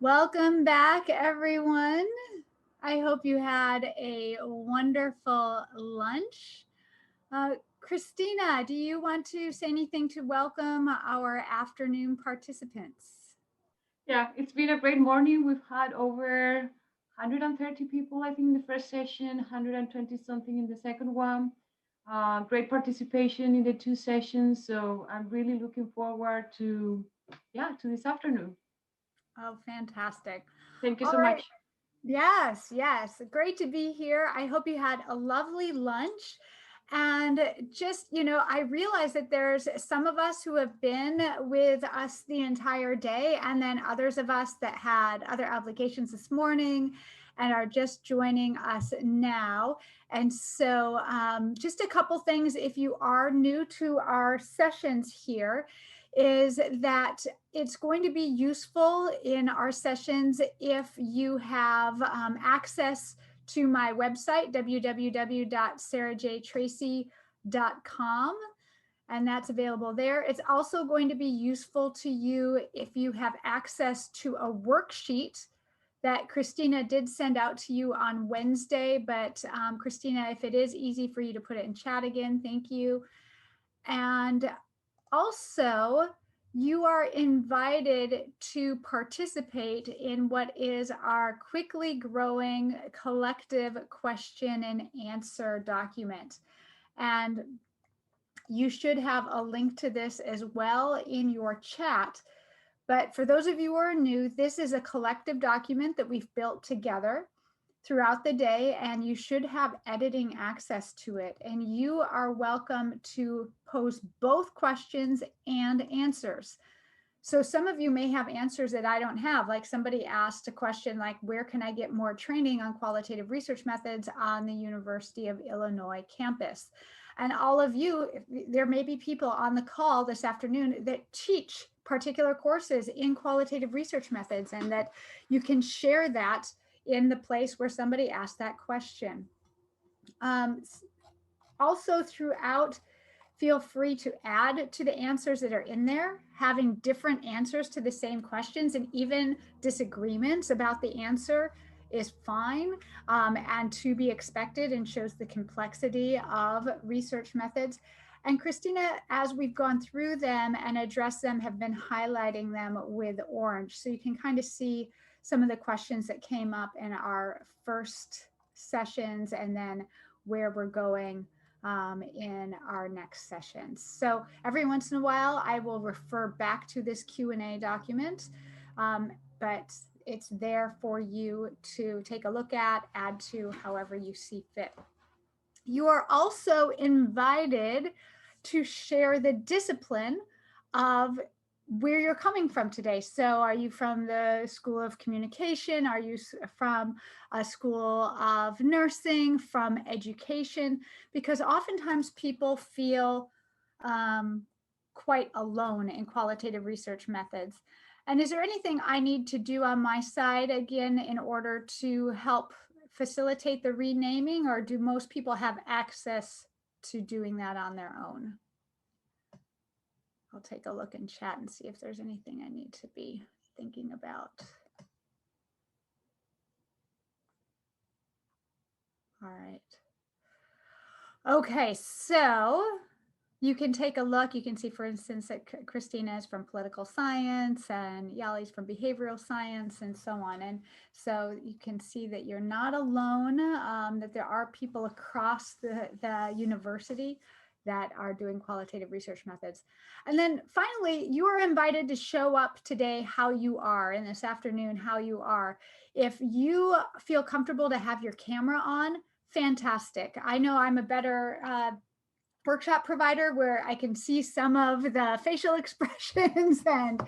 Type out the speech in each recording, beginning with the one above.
Welcome back, everyone. I hope you had a wonderful lunch. Christina, do you want to say anything to welcome our afternoon participants? Yeah, it's been a great morning. We've had over 130 people, I think, in the first session, 120 something in the second one. Great participation in the two sessions. So I'm really looking forward to this afternoon. Oh, fantastic. Thank you All so right. much. Yes, yes. Great to be here. I hope you had a lovely lunch. And just, I realize that there's some of us who have been with us the entire day, and then others of us that had other obligations this morning and are just joining us now. And so, just a couple things if you are new to our sessions here, is that it's going to be useful in our sessions if you have access to my website, www.sarahjtracy.com, and that's available there. It's also going to be useful to you if you have access to a worksheet that Christina did send out to you on Wednesday. But Christina, if it is easy for you to put it in chat again, thank you. And also, you are invited to participate in what is our quickly growing collective question and answer document. And you should have a link to this as well in your chat. But for those of you who are new, this is a collective document that we've built together throughout the day, and you should have editing access to it. And you are welcome to pose both questions and answers. So some of you may have answers that I don't have. Like somebody asked a question like, where can I get more training on qualitative research methods on the University of Illinois campus? And all of you, there may be people on the call this afternoon that teach particular courses in qualitative research methods, and that you can share that in the place where somebody asked that question. Um, Also, throughout, feel free to add to the answers that are in there. Having different answers to the same questions and even disagreements about the answer is fine, and to be expected, and shows the complexity of research methods. And Christina, as we've gone through them and addressed them, have been highlighting them with orange. So you can kind of see some of the questions that came up in our first sessions, and then where we're going in our next sessions. So every once in a while, I will refer back to this Q&A document, but it's there for you to take a look at, add to however you see fit. You are also invited to share the discipline of where you're coming from today. So are you from the School of Communication? Are you from a School of Nursing, from education? Because oftentimes people feel quite alone in qualitative research methods. And is there anything I need to do on my side, again, in order to help facilitate the renaming, or do most people have access to doing that on their own? I'll take a look in chat and see if there's anything I need to be thinking about. All right. Okay, so you can take a look. You can see, for instance, that Christina is from political science and Yali's from behavioral science, and so on. And so you can see that you're not alone, that there are people across the university that are doing qualitative research methods. And then finally, you are invited to show up today how you are, and this afternoon how you are. If you feel comfortable to have your camera on, fantastic. I know I'm a better workshop provider where I can see some of the facial expressions and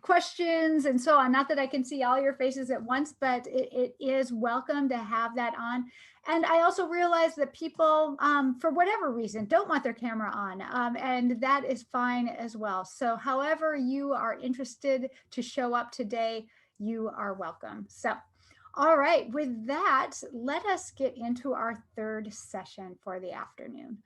questions and so on. Not that I can see all your faces at once, but it is welcome to have that on. And I also realize that people, for whatever reason, don't want their camera on, and that is fine as well. So however you are interested to show up today, you are welcome. So all right, with that, let us get into our third session for the afternoon.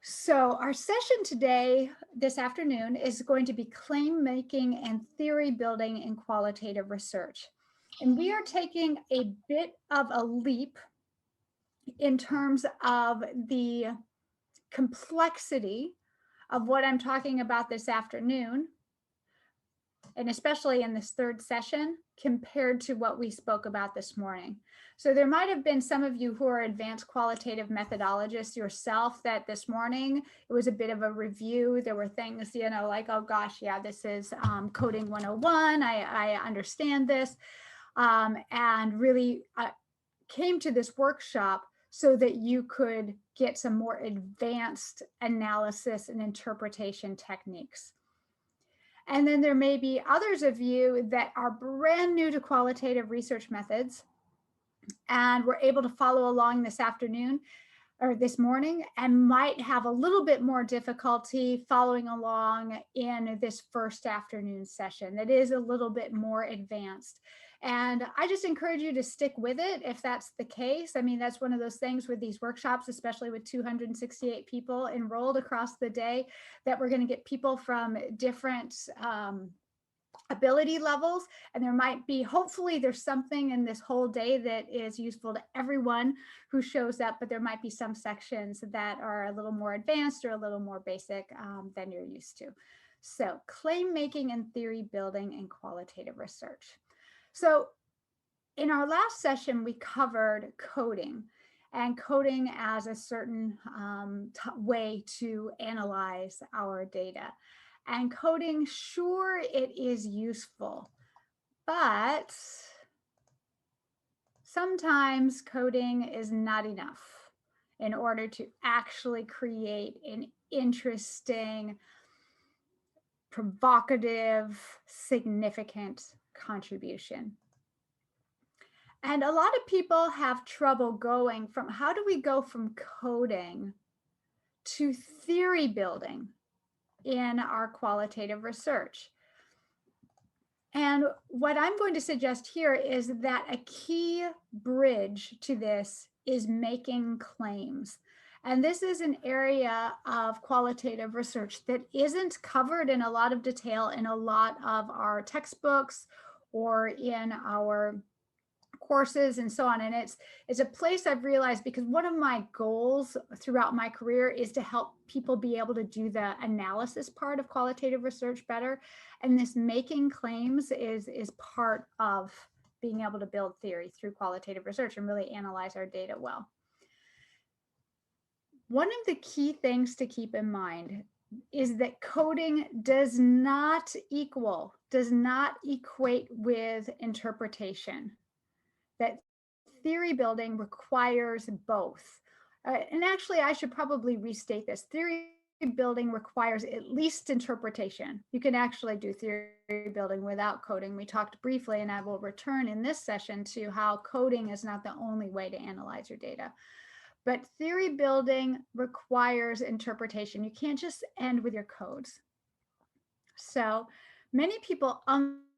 So our session today, this afternoon, is going to be claim making and theory building in qualitative research. And we are taking a bit of a leap in terms of the complexity of what I'm talking about this afternoon, and especially in this third session, compared to what we spoke about this morning. So there might have been some of you who are advanced qualitative methodologists yourself that this morning, it was a bit of a review. There were things, like, oh gosh, yeah, this is coding 101. I understand this. And really came to this workshop so that you could get some more advanced analysis and interpretation techniques. And then there may be others of you that are brand new to qualitative research methods and were able to follow along this afternoon or this morning and might have a little bit more difficulty following along in this first afternoon session that is a little bit more advanced. And I just encourage you to stick with it if that's the case. I mean, that's one of those things with these workshops, especially with 268 people enrolled across the day, that we're going to get people from different ability levels, and there might be, hopefully there's something in this whole day that is useful to everyone who shows up, but there might be some sections that are a little more advanced or a little more basic than you're used to. So claim making and theory building and qualitative research. So in our last session, we covered coding and coding as a certain way to analyze our data. And coding, sure, it is useful, but sometimes coding is not enough in order to actually create an interesting, provocative, significant contribution. And a lot of people have trouble going from, how do we go from coding to theory building in our qualitative research? And what I'm going to suggest here is that a key bridge to this is making claims. And this is an area of qualitative research that isn't covered in a lot of detail in a lot of our textbooks or in our courses and so on. And it's a place I've realized, because one of my goals throughout my career is to help people be able to do the analysis part of qualitative research better. And this making claims is part of being able to build theory through qualitative research and really analyze our data well. One of the key things to keep in mind is that coding does not equate with interpretation. That theory building requires both. And actually, I should probably restate this. Theory building requires at least interpretation. You can actually do theory building without coding. We talked briefly, and I will return in this session to how coding is not the only way to analyze your data. But theory building requires interpretation. You can't just end with your codes. So many people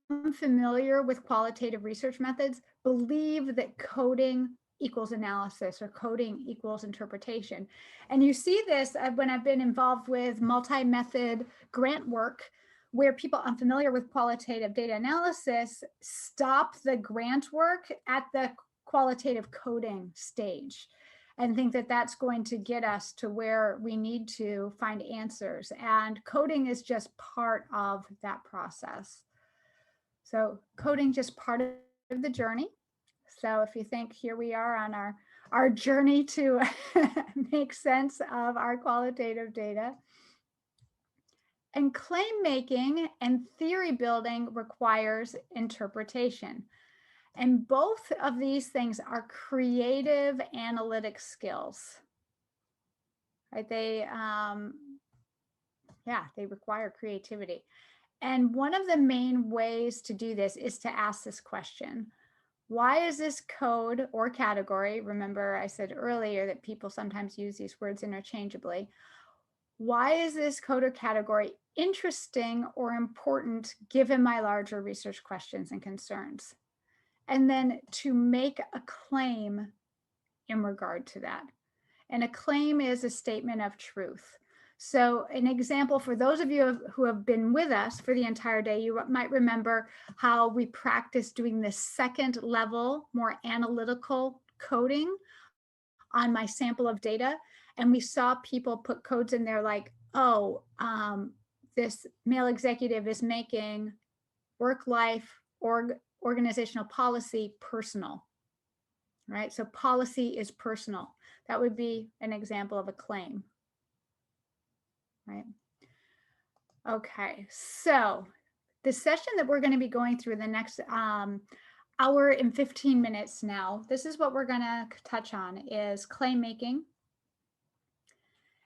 unfamiliar with qualitative research methods believe that coding equals analysis or coding equals interpretation. And you see this when I've been involved with multi-method grant work, where people unfamiliar with qualitative data analysis stop the grant work at the qualitative coding stage and think that that's going to get us to where we need to find answers. And coding is just part of that process. So coding just part of the journey. So if you think, here we are on our journey to make sense of our qualitative data. And claim making and theory building requires interpretation. And both of these things are creative analytic skills. Right? They require creativity. And one of the main ways to do this is to ask this question: why is this code or category? Remember, I said earlier that people sometimes use these words interchangeably. Why is this code or category interesting or important given my larger research questions and concerns? And then to make a claim in regard to that. And a claim is a statement of truth. So an example for those of you who have been with us for the entire day, you might remember how we practiced doing this second level, more analytical coding on my sample of data. And we saw people put codes in there like, oh, this male executive is making work-life organizational policy personal, right? So policy is personal. That would be an example of a claim, right? Okay, so the session that we're going to be going through the next hour and 15 minutes now, this is what we're going to touch on is claim making.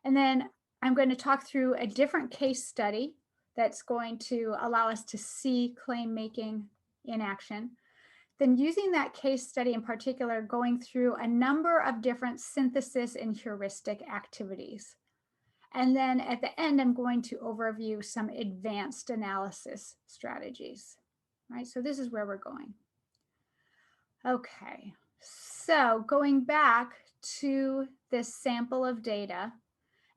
And then I'm going to talk through a different case study that's going to allow us to see claim making in action. Then using that case study in particular, going through a number of different synthesis and heuristic activities. And then at the end, I'm going to overview some advanced analysis strategies, right? So this is where we're going. Okay, so going back to this sample of data,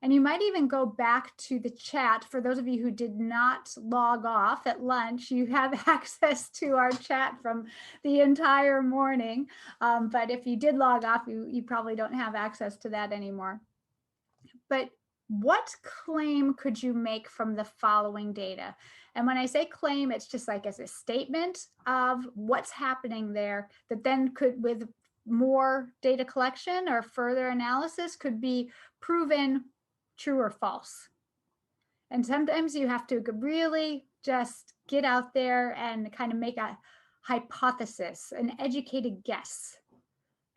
and you might even go back to the chat. For those of you who did not log off at lunch, you have access to our chat from the entire morning. But if you did log off, you probably don't have access to that anymore. But what claim could you make from the following data? And when I say claim, it's just like as a statement of what's happening there that then could, with more data collection or further analysis, could be proven true or false. And sometimes you have to really just get out there and kind of make a hypothesis, an educated guess.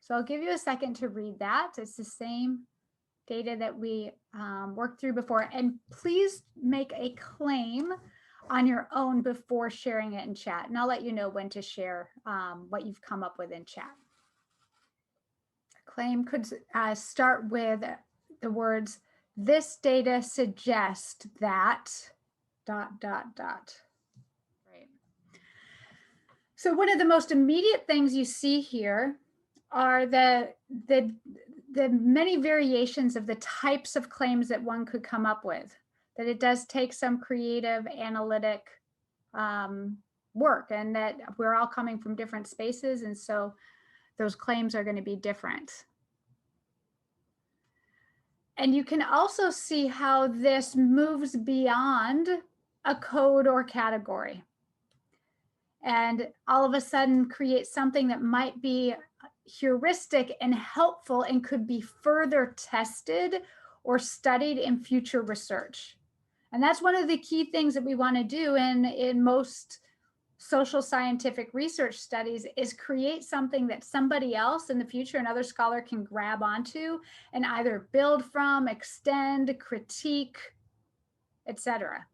So I'll give you a second to read that. It's the same data that we worked through before. And please make a claim on your own before sharing it in chat. And I'll let you know when to share what you've come up with in chat. A claim could start with the words, this data suggests that ... Right. So one of the most immediate things you see here are the many variations of the types of claims that one could come up with, that it does take some creative analytic work, and that we're all coming from different spaces. And so those claims are going to be different. And you can also see how this moves beyond a code or category and all of a sudden create something that might be heuristic and helpful and could be further tested or studied in future research. And that's one of the key things that we want to do in most social scientific research studies, is create something that somebody else in the future, another scholar, can grab onto and either build from, extend, critique, etc.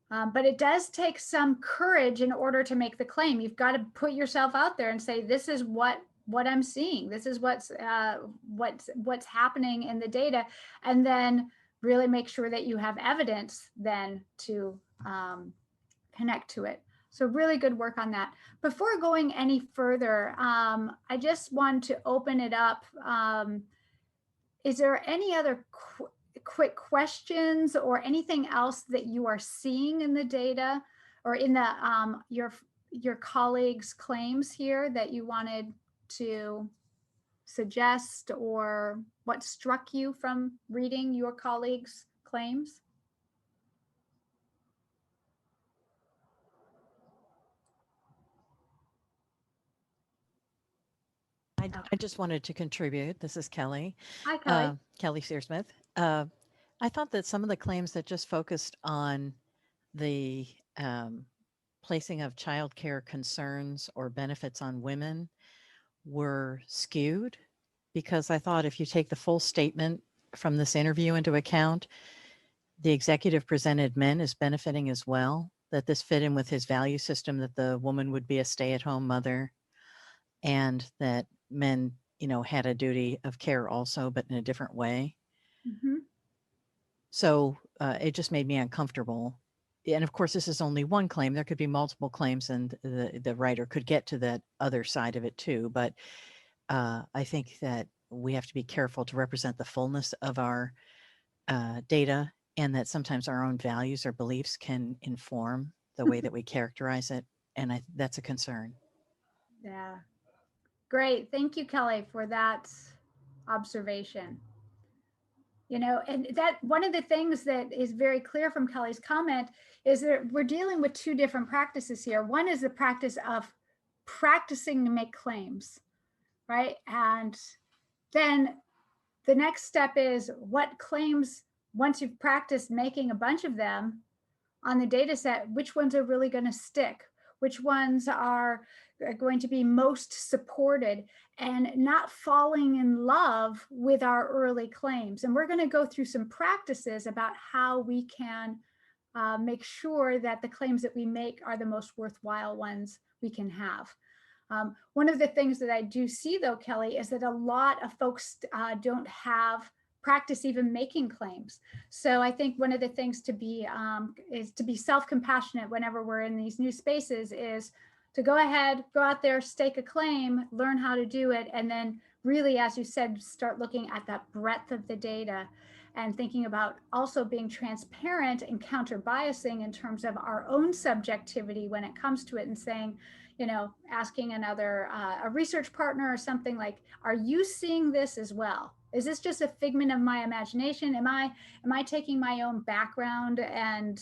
But it does take some courage in order to make the claim. You've got to put yourself out there and say, this is what I'm seeing. This is what's happening in the data, and then really make sure that you have evidence then to connect to it. So really good work on that. Before going any further, I just want to open it up. Is there any other quick questions or anything else that you are seeing in the data or in the your colleagues' claims here that you wanted to suggest, or what struck you from reading your colleagues' claims? I just wanted to contribute. This is Kelly. Hi, Kelly. Kelly Searsmith. I thought that some of the claims that just focused on the placing of childcare concerns or benefits on women were skewed, because I thought if you take the full statement from this interview into account, the executive presented men as benefiting as well, that this fit in with his value system, that the woman would be a stay-at-home mother, and that men, had a duty of care also, but in a different way. Mm-hmm. So it just made me uncomfortable. And of course, this is only one claim. There could be multiple claims, and the writer could get to that other side of it too. But I think that we have to be careful to represent the fullness of our data, and that sometimes our own values or beliefs can inform the way that we characterize it. And that's a concern. Yeah. Great. Thank you, Kelly, for that observation. You know, and that one of the things that is very clear from Kelly's comment is that we're dealing with two different practices here. One is the practice of practicing to make claims, right? And then the next step is what claims, once you've practiced making a bunch of them on the data set, which ones are really going to stick? Which ones are going to be most supported, and not falling in love with our early claims. And we're going to go through some practices about how we can make sure that the claims that we make are the most worthwhile ones we can have. One of the things that I do see, though, Kelly, is that a lot of folks don't have practice even making claims. So I think one of the things to be is to be self-compassionate whenever we're in these new spaces, is to go ahead, go out there, stake a claim, learn how to do it, and then really, as you said, start looking at that breadth of the data and thinking about also being transparent and counter-biasing in terms of our own subjectivity when it comes to it, and saying, you know, asking another, a research partner or something like, are you seeing this as well? Is this just a figment of my imagination? Am I taking my own background and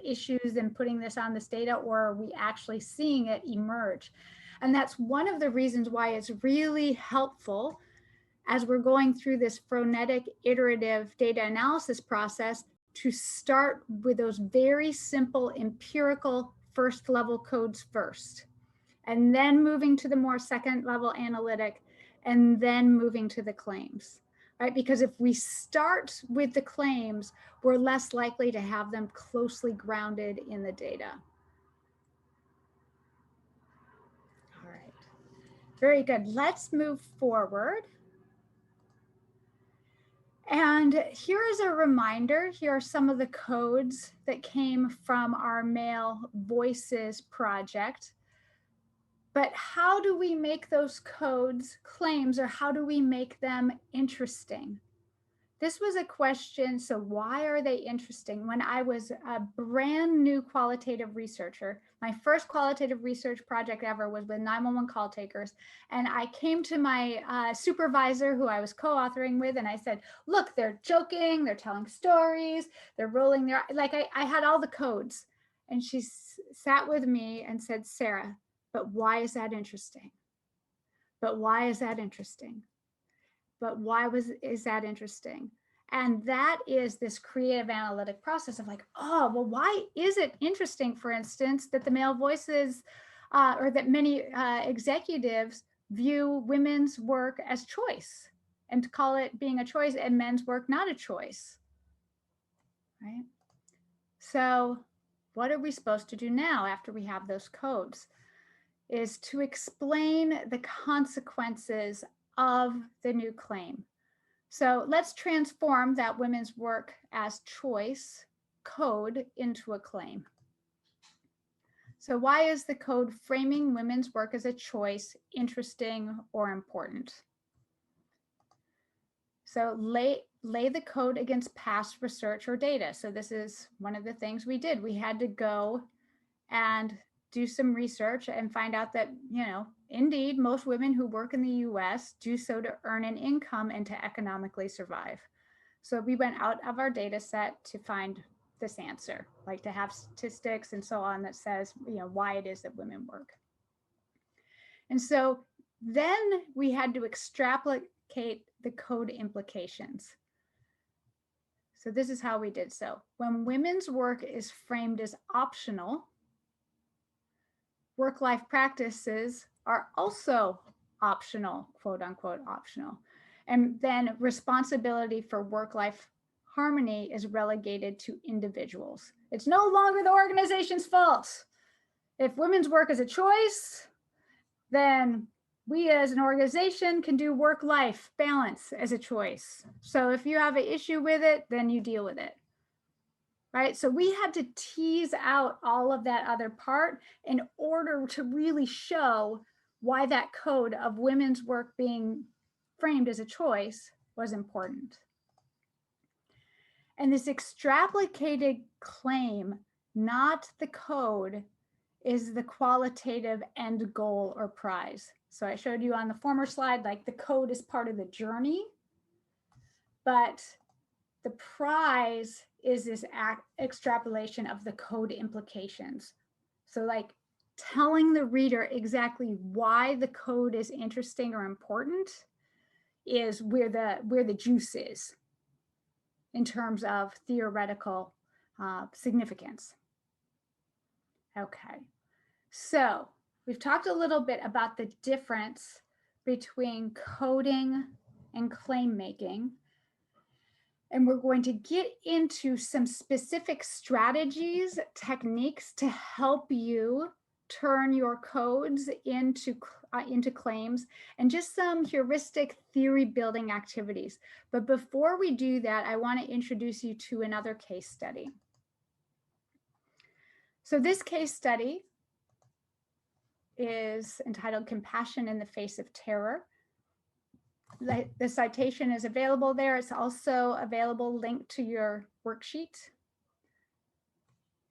issues and putting this on this data, or are we actually seeing it emerge? And that's one of the reasons why it's really helpful as we're going through this frenetic iterative data analysis process to start with those very simple empirical first level codes first, and then moving to the more second level analytic, and then moving to the claims, right? Because if we start with the claims, we're less likely to have them closely grounded in the data. All right, very good. Let's move forward. And here is a reminder. Here are some of the codes that came from our Male Voices project. But how do we make those codes claims, or how do we make them interesting? This was a question. So why are they interesting? When I was a brand new qualitative researcher, my first qualitative research project ever was with 911 call takers. And I came to my supervisor, who I was co-authoring with, and I said, look, they're joking, they're telling stories, they're rolling their, like I had all the codes. And she sat with me and said, Sarah, but why is that interesting? But why is that interesting? But why is that interesting? And that is this creative analytic process of like, oh, well, why is it interesting, for instance, that the male voices or that many executives view women's work as choice and call it being a choice, and men's work not a choice, right? So what are we supposed to do now after we have those codes? Is to explain the consequences of the new claim. So let's transform that women's work as choice code into a claim. So why is the code framing women's work as a choice interesting or important? So lay the code against past research or data. So this is one of the things we did. We had to go and do some research and find out that, you know, indeed, most women who work in the US do so to earn an income and to economically survive. So we went out of our data set to find this answer, like to have statistics and so on that says, you know, why it is that women work. And so then we had to extrapolate the code implications. So this is how we did so. When women's work is framed as optional, work-life practices are also optional, quote unquote optional. And then responsibility for work-life harmony is relegated to individuals. It's no longer the organization's fault. If women's work is a choice, then we as an organization can do work-life balance as a choice. So if you have an issue with it, then you deal with it. Right? So we had to tease out all of that other part in order to really show why that code of women's work being framed as a choice was important. And this extrapolated claim, not the code, is the qualitative end goal or prize. So I showed you on the former slide, like the code is part of the journey, but the prize is this extrapolation of the code implications. So like telling the reader exactly why the code is interesting or important is where the juice is in terms of theoretical significance. Okay, so we've talked a little bit about the difference between coding and claim making. And we're going to get into some specific strategies, techniques to help you turn your codes into claims, and just some heuristic theory building activities. But before we do that, I want to introduce you to another case study. So this case study is entitled Compassion in the Face of Terror. The citation is available there. It's also available linked to your worksheet.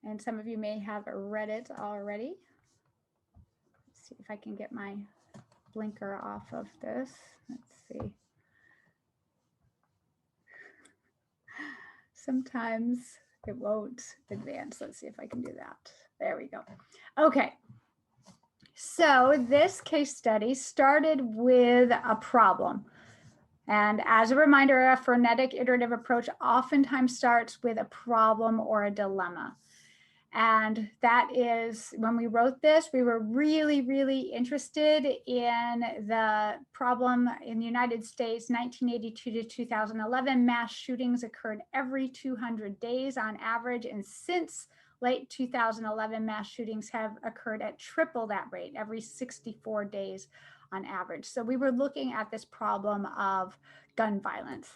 And some of you may have read it already. Let's see if I can get my blinker off of this. Let's see. Sometimes it won't advance. Let's see if I can do that. There we go. Okay. So this case study started with a problem. And as a reminder, a frenetic iterative approach oftentimes starts with a problem or a dilemma. And that is, when we wrote this, we were really, really interested in the problem in the United States, 1982 to 2011. Mass shootings occurred every 200 days on average. And since late 2011, mass shootings have occurred at triple that rate, every 64 days on average. So we were looking at this problem of gun violence.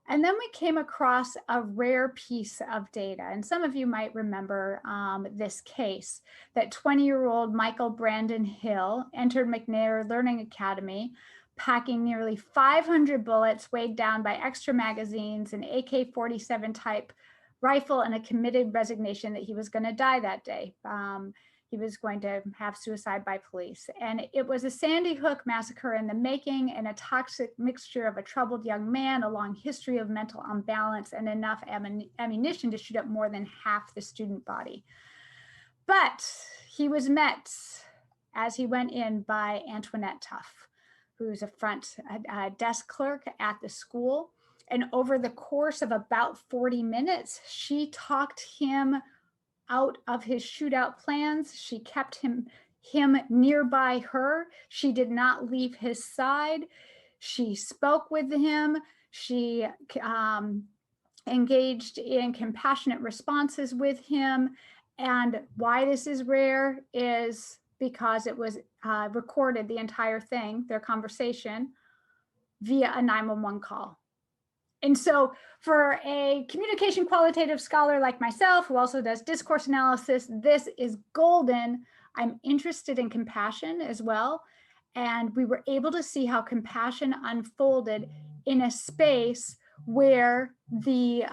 And then we came across a rare piece of data. And some of you might remember this case, that 20-year-old Michael Brandon Hill entered McNair Learning Academy, packing nearly 500 bullets weighed down by extra magazines, an AK-47 type rifle, and a committed resignation that he was going to die that day. He was going to have suicide by police. And it was a Sandy Hook massacre in the making, and a toxic mixture of a troubled young man, a long history of mental imbalance, and enough ammunition to shoot up more than half the student body. But he was met as he went in by Antoinette Tuff, who's a front desk clerk at the school. And over the course of about 40 minutes, she talked him out of his shootout plans. She kept him nearby her. She did not leave his side. She spoke with him. She engaged in compassionate responses with him. And why this is rare is because it was recorded, the entire thing, their conversation, via a 911 call. And so for a communication qualitative scholar like myself, who also does discourse analysis, this is golden. I'm interested in compassion as well. And we were able to see how compassion unfolded in a space where the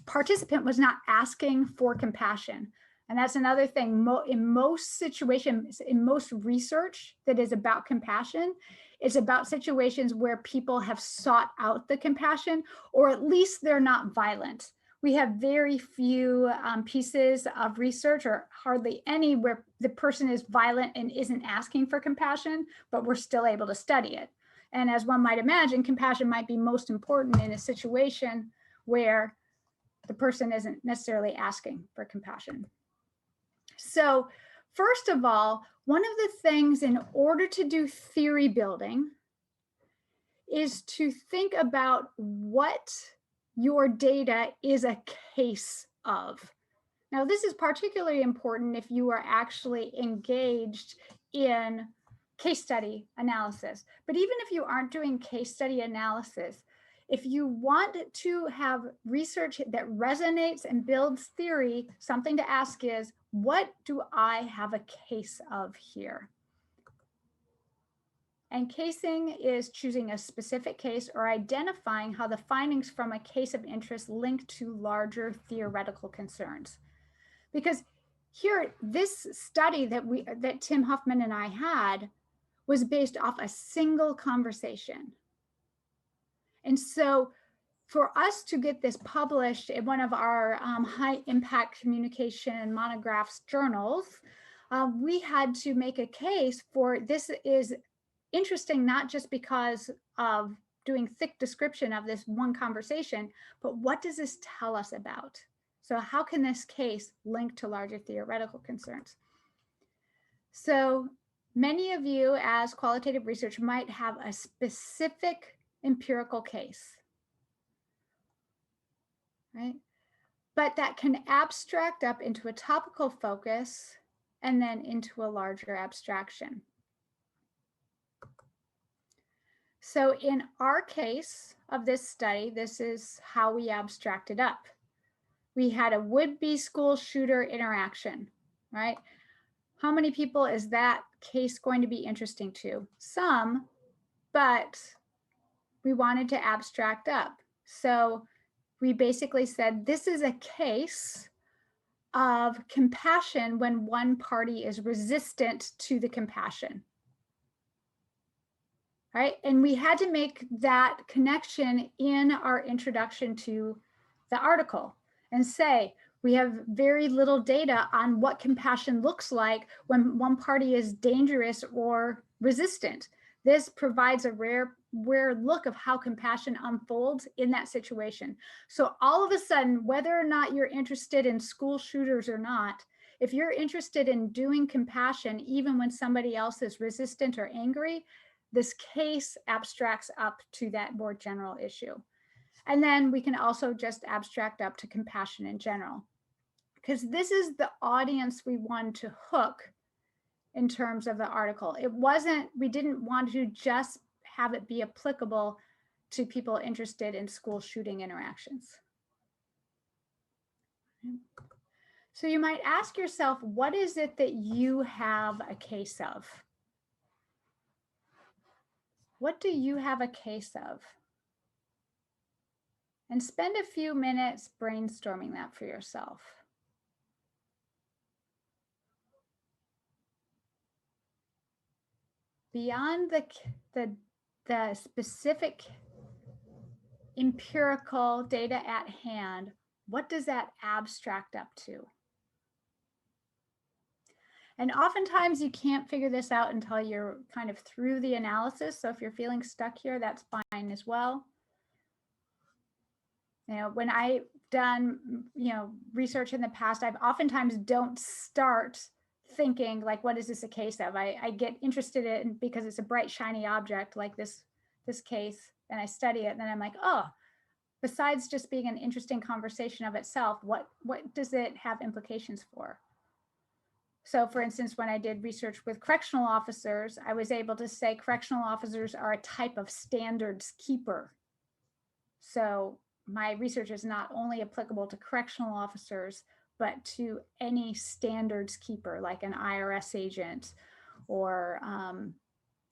participant was not asking for compassion. And that's another thing. In most situations, in most research that is about compassion, it's about situations where people have sought out the compassion, or at least they're not violent. We have very few pieces of research, or hardly any, where the person is violent and isn't asking for compassion, but we're still able to study it. And as one might imagine, compassion might be most important in a situation where the person isn't necessarily asking for compassion. So first of all, one of the things in order to do theory building is to think about what your data is a case of. Now, this is particularly important if you are actually engaged in case study analysis. But even if you aren't doing case study analysis, if you want to have research that resonates and builds theory, something to ask is, what do I have a case of here? And casing is choosing a specific case or identifying how the findings from a case of interest link to larger theoretical concerns. Because here, this study that Tim Huffman and I had was based off a single conversation. And so for us to get this published in one of our high impact communication monographs journals, we had to make a case for this is interesting, not just because of doing thick description of this one conversation, but what does this tell us about? So how can this case link to larger theoretical concerns? So many of you as qualitative research might have a specific empirical case, right? But that can abstract up into a topical focus and then into a larger abstraction. So in our case of this study, this is how we abstracted up. We had a would-be school shooter interaction, right? How many people is that case going to be interesting to? Some, but we wanted to abstract up. So we basically said, this is a case of compassion when one party is resistant to the compassion. Right? And we had to make that connection in our introduction to the article and say, we have very little data on what compassion looks like when one party is dangerous or resistant. This provides a rare look of how compassion unfolds in that situation. So all of a sudden, whether or not you're interested in school shooters or not, if you're interested in doing compassion, even when somebody else is resistant or angry, this case abstracts up to that more general issue. And then we can also just abstract up to compassion in general, because this is the audience we want to hook in terms of the article. We didn't want to just have it be applicable to people interested in school shooting interactions. So you might ask yourself, what is it that you have a case of? What do you have a case of? And spend a few minutes brainstorming that for yourself. Beyond the specific empirical data at hand, what does that abstract up to? And oftentimes you can't figure this out until you're kind of through the analysis. So if you're feeling stuck here, that's fine as well. You know, when I've done, research in the past, I've oftentimes don't start thinking like, what is this a case of? I get interested in because it's a bright, shiny object like this case, and I study it, and then I'm like, oh, besides just being an interesting conversation of itself, what does it have implications for? So for instance, when I did research with correctional officers, I was able to say correctional officers are a type of standards keeper. So my research is not only applicable to correctional officers, but to any standards keeper, like an IRS agent, or,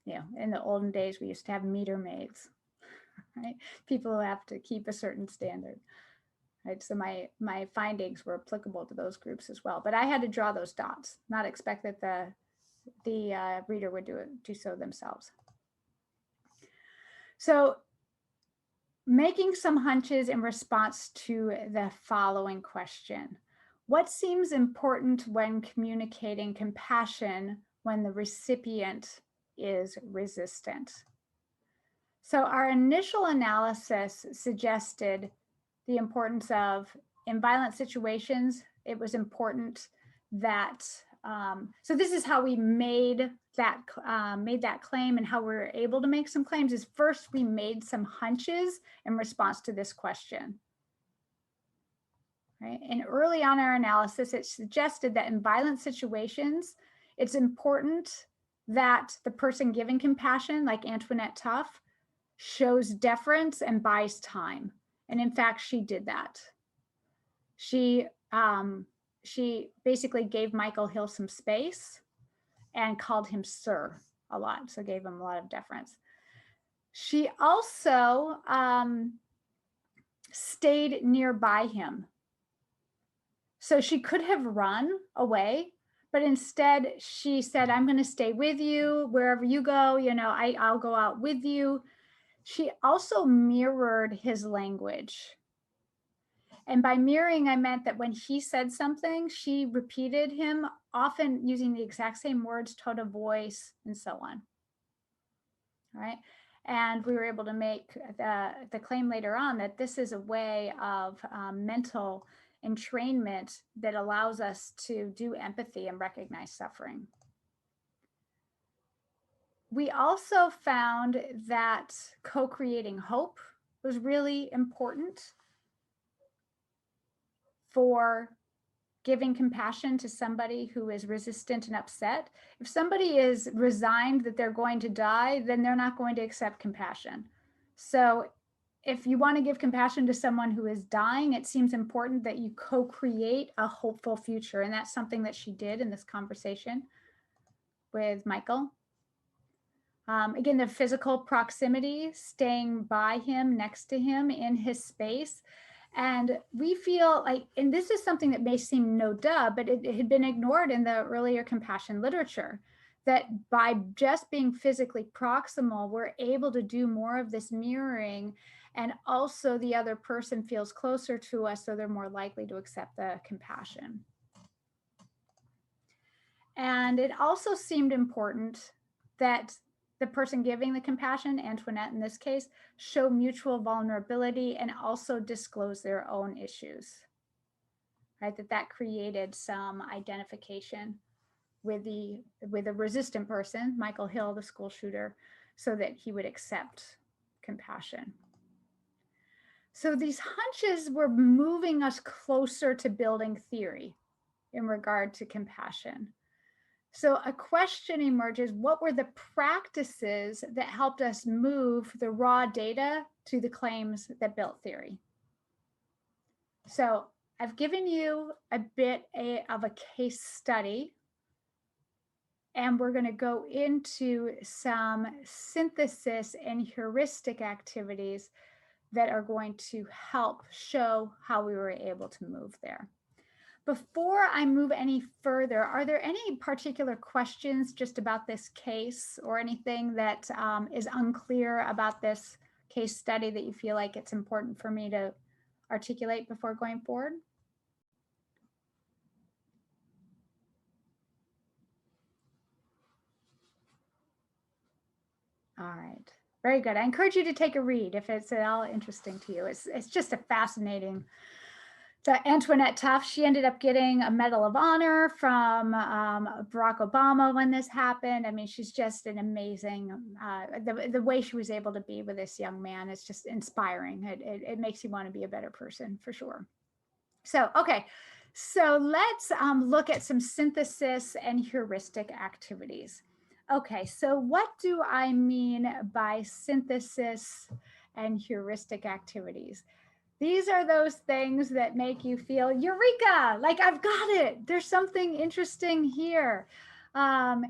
in the olden days, we used to have meter maids, right? People who have to keep a certain standard. Right, so my findings were applicable to those groups as well, but I had to draw those dots, not expect that the reader would do so themselves. So making some hunches in response to the following question: what seems important when communicating compassion when the recipient is resistant? So our initial analysis suggested the importance of, in violent situations, it was important that, so this is how we made that claim, and how we were able to make some claims is first we made some hunches in response to this question. Right? And early on our analysis, it suggested that in violent situations, it's important that the person giving compassion, like Antoinette Tuff, shows deference and buys time. And in fact, she did that. She basically gave Michael Hill some space and called him sir. a lot, so gave him a lot of deference. She also stayed nearby him. So she could have run away, but instead she said, I'm going to stay with you wherever you go. You know, I'll go out with you. She also mirrored his language. And by mirroring, I meant that when he said something, she repeated him, often using the exact same words, tone of voice, and so on. All right. And we were able to make the claim later on that this is a way of mental entrainment that allows us to do empathy and recognize suffering. We also found that co-creating hope was really important for giving compassion to somebody who is resistant and upset. If somebody is resigned that they're going to die, then they're not going to accept compassion. So if you want to give compassion to someone who is dying, it seems important that you co-create a hopeful future. And that's something that she did in this conversation with Michael. Again, the physical proximity, staying by him, next to him in his space. And we feel like, and this is something that may seem no duh, but it had been ignored in the earlier compassion literature, that by just being physically proximal, we're able to do more of this mirroring. And also the other person feels closer to us, so they're more likely to accept the compassion. And it also seemed important that the person giving the compassion, Antoinette in this case, show mutual vulnerability and also disclose their own issues, right? That created some identification with the resistant person, Michael Hill, the school shooter, so that he would accept compassion. So these hunches were moving us closer to building theory in regard to compassion. So a question emerges, what were the practices that helped us move the raw data to the claims that built theory? So I've given you a bit of a case study, and we're going to go into some synthesis and heuristic activities that are going to help show how we were able to move there. Before I move any further, are there any particular questions just about this case or anything that is unclear about this case study that you feel like it's important for me to articulate before going forward? All right, very good. I encourage you to take a read if it's at all interesting to you. It's just a fascinating. Antoinette Tuff, she ended up getting a Medal of Honor from Barack Obama when this happened. I mean, she's just an amazing, the way she was able to be with this young man is just inspiring. It makes you want to be a better person for sure. So, okay, so let's look at some synthesis and heuristic activities. Okay, so what do I mean by synthesis and heuristic activities? These are those things that make you feel, eureka, like I've got it. There's something interesting here. And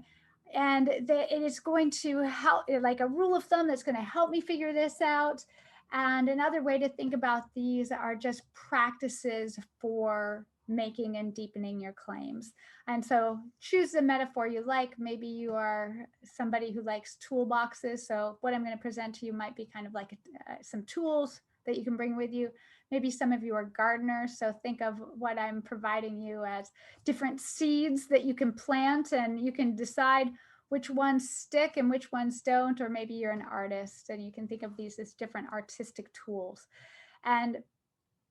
it is going to help, like a rule of thumb that's going to help me figure this out. And another way to think about these are just practices for making and deepening your claims. And so choose the metaphor you like. Maybe you are somebody who likes toolboxes. So what I'm going to present to you might be kind of like some tools that you can bring with you. Maybe some of you are gardeners, so think of what I'm providing you as different seeds that you can plant, and you can decide which ones stick and which ones don't, or maybe you're an artist and you can think of these as different artistic tools. And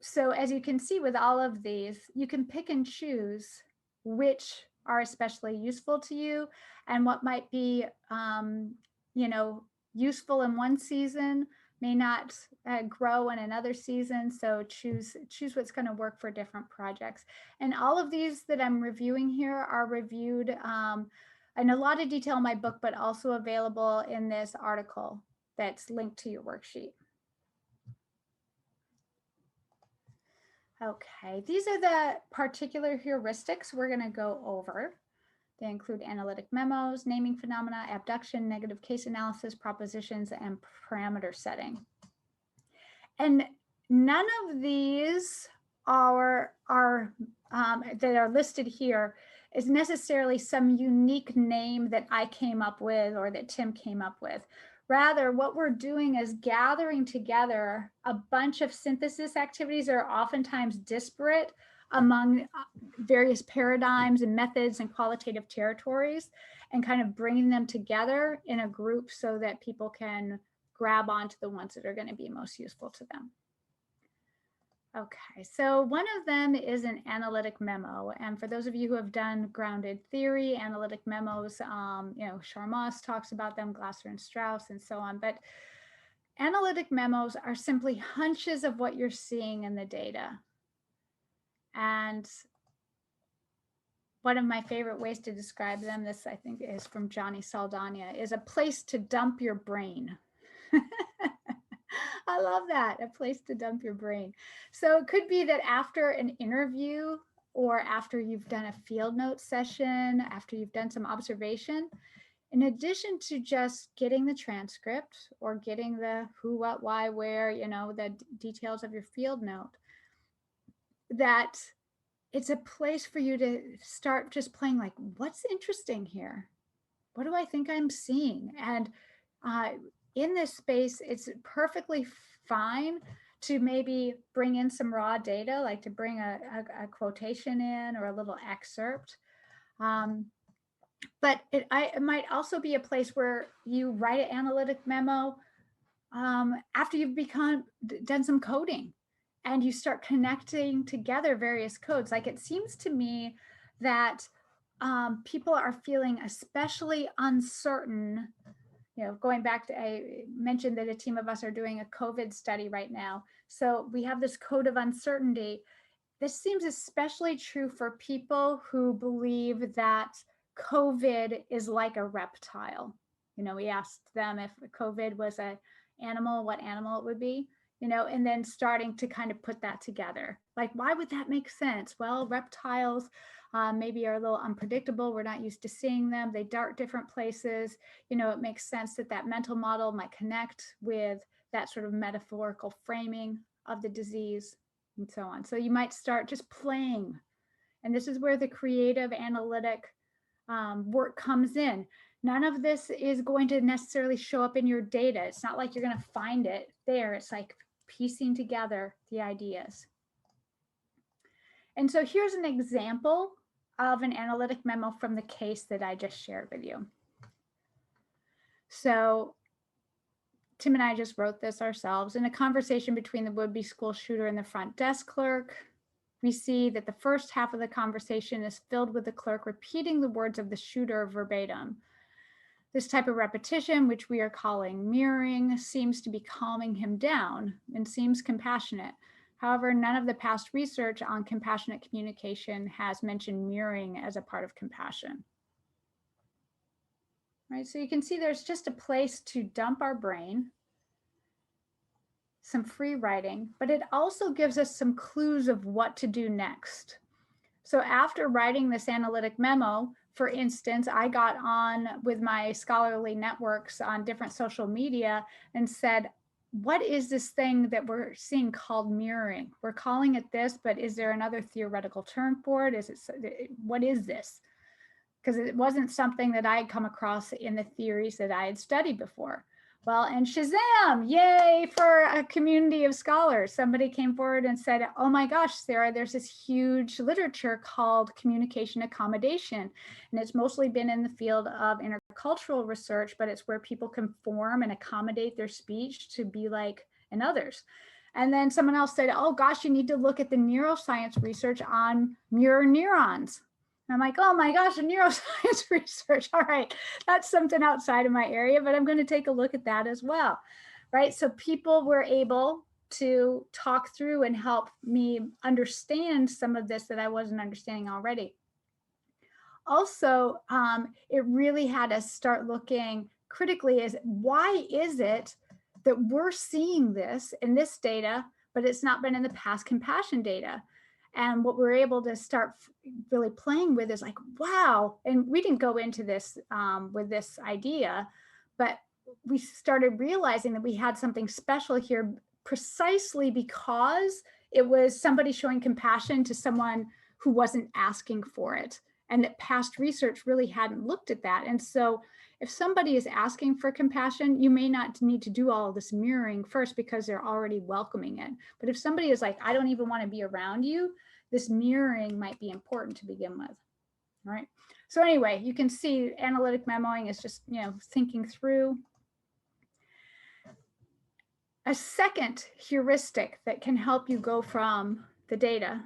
so as you can see with all of these, you can pick and choose which are especially useful to you and what might be, useful in one season may not grow in another season. So choose what's going to work for different projects. And all of these that I'm reviewing here are reviewed in a lot of detail in my book, but also available in this article that's linked to your worksheet. Okay, these are the particular heuristics we're going to go over. They include analytic memos, naming phenomena, abduction, negative case analysis, propositions, and parameter setting. And none of these that are listed here is necessarily some unique name that I came up with or that Tim came up with. Rather, what we're doing is gathering together a bunch of synthesis activities that are oftentimes disparate among various paradigms and methods and qualitative territories, and kind of bringing them together in a group so that people can grab onto the ones that are going to be most useful to them. Okay, so one of them is an analytic memo. And for those of you who have done grounded theory, analytic memos, Charmas talks about them, Glasser and Strauss, and so on. But analytic memos are simply hunches of what you're seeing in the data. And one of my favorite ways to describe them, this I think is from Johnny Saldana, is a place to dump your brain. I love that, a place to dump your brain. So it could be that after an interview or after you've done a field note session, after you've done some observation, in addition to just getting the transcript or getting the who, what, why, where, the details of your field note, that it's a place for you to start just playing like, what's interesting here? What do I think I'm seeing? And in this space, it's perfectly fine to maybe bring in some raw data, like to bring a quotation in or a little excerpt. But it might also be a place where you write an analytic memo after you've done some coding and you start connecting together various codes. Like it seems to me that people are feeling especially uncertain. Going back to, I mentioned that a team of us are doing a COVID study right now. So we have this code of uncertainty. This seems especially true for people who believe that COVID is like a reptile. We asked them if COVID was an animal, what animal it would be, and then starting to kind of put that together. Like, why would that make sense? Well, reptiles maybe are a little unpredictable. We're not used to seeing them. They dart different places. It makes sense that mental model might connect with that sort of metaphorical framing of the disease and so on. So you might start just playing. And this is where the creative analytic work comes in. None of this is going to necessarily show up in your data. It's not like you're going to find it there. It's like piecing together the ideas. And so here's an example of an analytic memo from the case that I just shared with you. So Tim and I just wrote this ourselves. In a conversation between the would-be school shooter and the front desk clerk, we see that the first half of the conversation is filled with the clerk repeating the words of the shooter verbatim. This type of repetition, which we are calling mirroring, seems to be calming him down and seems compassionate. However, none of the past research on compassionate communication has mentioned mirroring as a part of compassion. Right, so you can see there's just a place to dump our brain, some free writing, but it also gives us some clues of what to do next. So after writing this analytic memo, for instance, I got on with my scholarly networks on different social media and said, what is this thing that we're seeing called mirroring? We're calling it this, but is there another theoretical term for it? What is this? Because it wasn't something that I had come across in the theories that I had studied before. Well, and Shazam, yay for a community of scholars. Somebody came forward and said, oh my gosh, Sarah, there's this huge literature called communication accommodation. And it's mostly been in the field of intercultural research, but it's where people conform and accommodate their speech to be like in others. And then someone else said, oh gosh, you need to look at the neuroscience research on mirror neurons. And I'm like, oh my gosh, neuroscience research. All right, that's something outside of my area, but I'm going to take a look at that as well, right? So people were able to talk through and help me understand some of this that I wasn't understanding already. Also, it really had us start looking critically as why is it that we're seeing this in this data, but it's not been in the past compassion data? And what we're able to start really playing with is like, wow. And we didn't go into this with this idea, but we started realizing that we had something special here precisely because it was somebody showing compassion to someone who wasn't asking for it. And that past research really hadn't looked at that. And so if somebody is asking for compassion, you may not need to do all of this mirroring first because they're already welcoming it. But if somebody is like, I don't even want to be around you, this mirroring might be important to begin with. All right. So anyway, you can see analytic memoing is just, thinking through. A second heuristic that can help you go from the data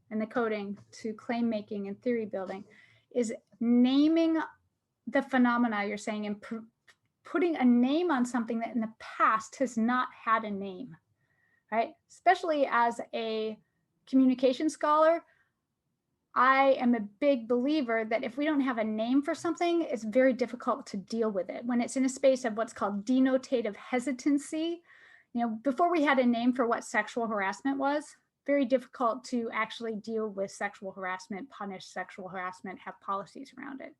and the coding to claim making and theory building is naming the phenomena you're saying and putting a name on something that in the past has not had a name, right? Especially as a communication scholar, I am a big believer that if we don't have a name for something, it's very difficult to deal with it. When it's in a space of what's called denotative hesitancy, before we had a name for what sexual harassment was, very difficult to actually deal with sexual harassment, punish sexual harassment, have policies around it,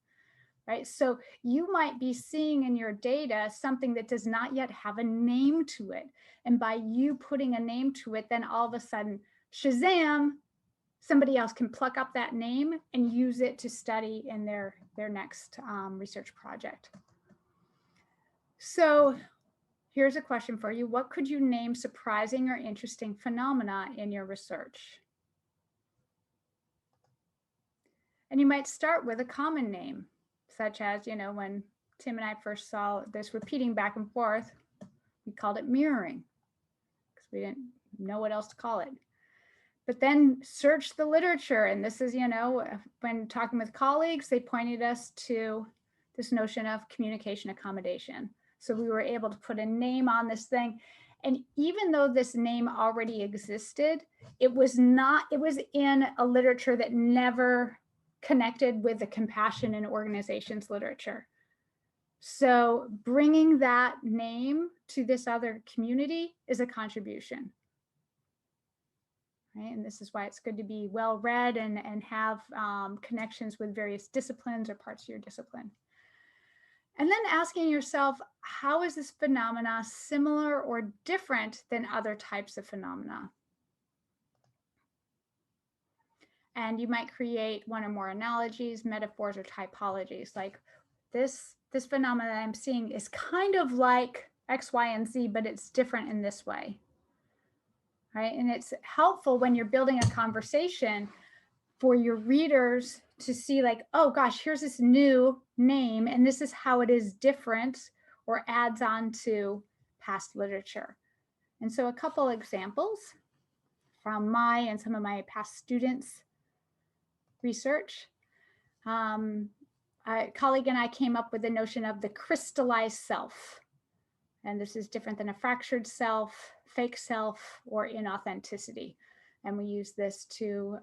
right? So you might be seeing in your data something that does not yet have a name to it. And by you putting a name to it, then all of a sudden, Shazam, somebody else can pluck up that name and use it to study in their next research project. So here's a question for you. What could you name surprising or interesting phenomena in your research? And you might start with a common name, such as, when Tim and I first saw this repeating back and forth, we called it mirroring because we didn't know what else to call it. But then search the literature. And this is, when talking with colleagues, they pointed us to this notion of communication accommodation. So we were able to put a name on this thing. And even though this name already existed, it was in a literature that never connected with the compassion in organizations literature. So bringing that name to this other community is a contribution. Right? And this is why it's good to be well read and have connections with various disciplines or parts of your discipline. And then asking yourself, how is this phenomena similar or different than other types of phenomena? And you might create one or more analogies, metaphors, or typologies. Like this phenomena that I'm seeing is kind of like X, Y, and Z, but it's different in this way. Right? And it's helpful when you're building a conversation for your readers to see like, oh gosh, here's this new name and this is how it is different or adds on to past literature. And so a couple examples from my and some of my past students' research. A colleague and I came up with the notion of the crystallized self. And this is different than a fractured self, fake self, or inauthenticity. And we use this to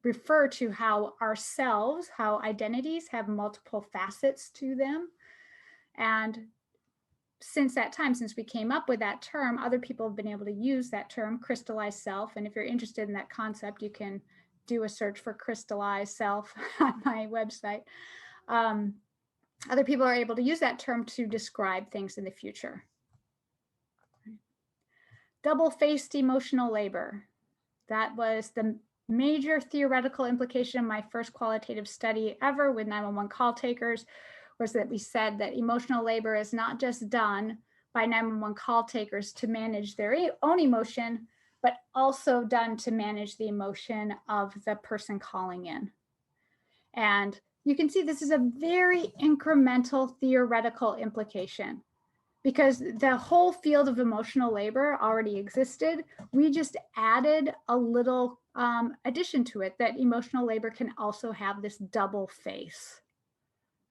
refer to how ourselves, how identities have multiple facets to them. And since that time, since we came up with that term, other people have been able to use that term, crystallized self. And if you're interested in that concept, you can do a search for crystallized self on my website. Other people are able to use that term to describe things in the future. Double-faced emotional labor. That was the major theoretical implication of my first qualitative study ever with 911 call takers, was that we said that emotional labor is not just done by 911 call takers to manage their own emotion, but also done to manage the emotion of the person calling in. And you can see this is a very incremental theoretical implication because the whole field of emotional labor already existed. We just added a little addition to it, that emotional labor can also have this double face,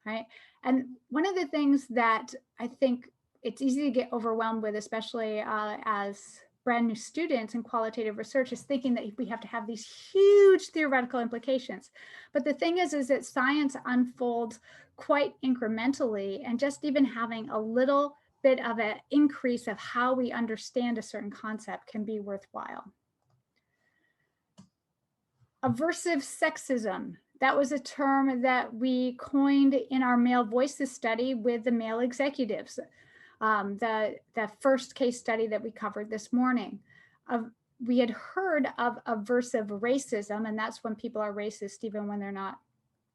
right? And one of the things that I think it's easy to get overwhelmed with, especially as brand new students in qualitative research, is thinking that we have to have these huge theoretical implications. But the thing is that science unfolds quite incrementally, and just even having a little bit of an increase of how we understand a certain concept can be worthwhile. Aversive sexism. That was a term that we coined in our male voices study with the male executives. The first case study that we covered this morning. We had heard of aversive racism, and that's when people are racist even when they're not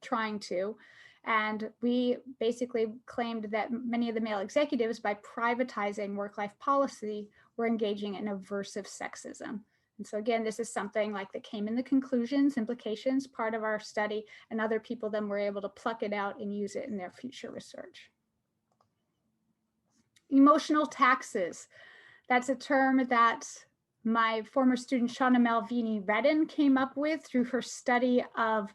trying to. And we basically claimed that many of the male executives, by privatizing work-life policy, were engaging in aversive sexism. And so again, this is something like that came in the conclusions, implications, part of our study, and other people then were able to pluck it out and use it in their future research. Emotional taxes. That's a term that my former student, Shauna Malvini Redden, came up with through her study of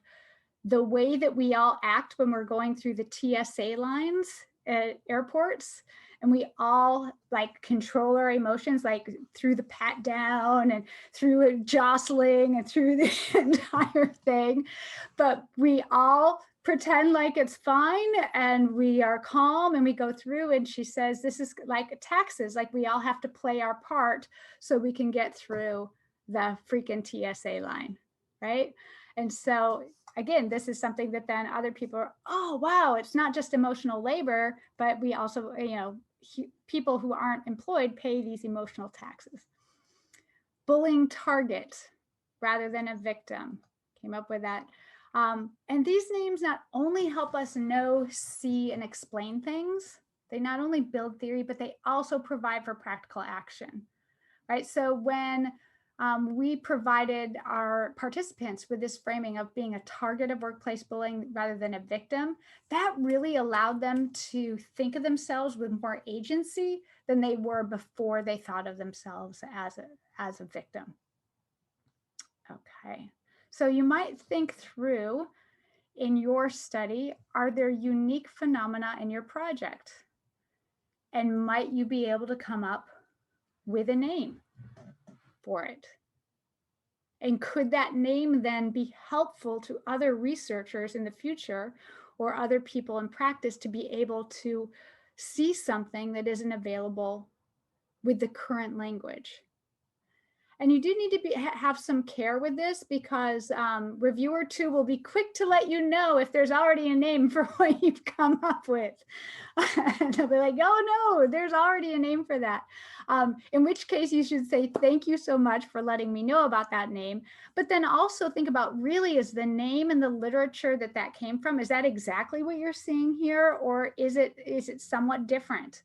the way that we all act when we're going through the TSA lines at airports. And we all like control our emotions, like through the pat down and through jostling and through the entire thing. But we all pretend like it's fine and we are calm and we go through. And she says, this is like taxes, like we all have to play our part so we can get through the freaking TSA line, right? And so again, this is something that then other people are, oh, wow, it's not just emotional labor, but we also, people who aren't employed pay these emotional taxes. Bullying target rather than a victim, came up with that. And these names not only help us know, see, and explain things, they not only build theory, but they also provide for practical action, right? So when we provided our participants with this framing of being a target of workplace bullying rather than a victim, that really allowed them to think of themselves with more agency than they were before they thought of themselves as a victim. Okay, so you might think through in your study, are there unique phenomena in your project? And might you be able to come up with a name for it? And could that name then be helpful to other researchers in the future or other people in practice to be able to see something that isn't available with the current language? And you do need to have some care with this because reviewer 2 will be quick to let you know if there's already a name for what you've come up with. And they'll be like, oh no, there's already a name for that. In which case you should say, thank you so much for letting me know about that name. But then also think about, really, is the name and the literature that came from, is that exactly what you're seeing here? Or is it somewhat different?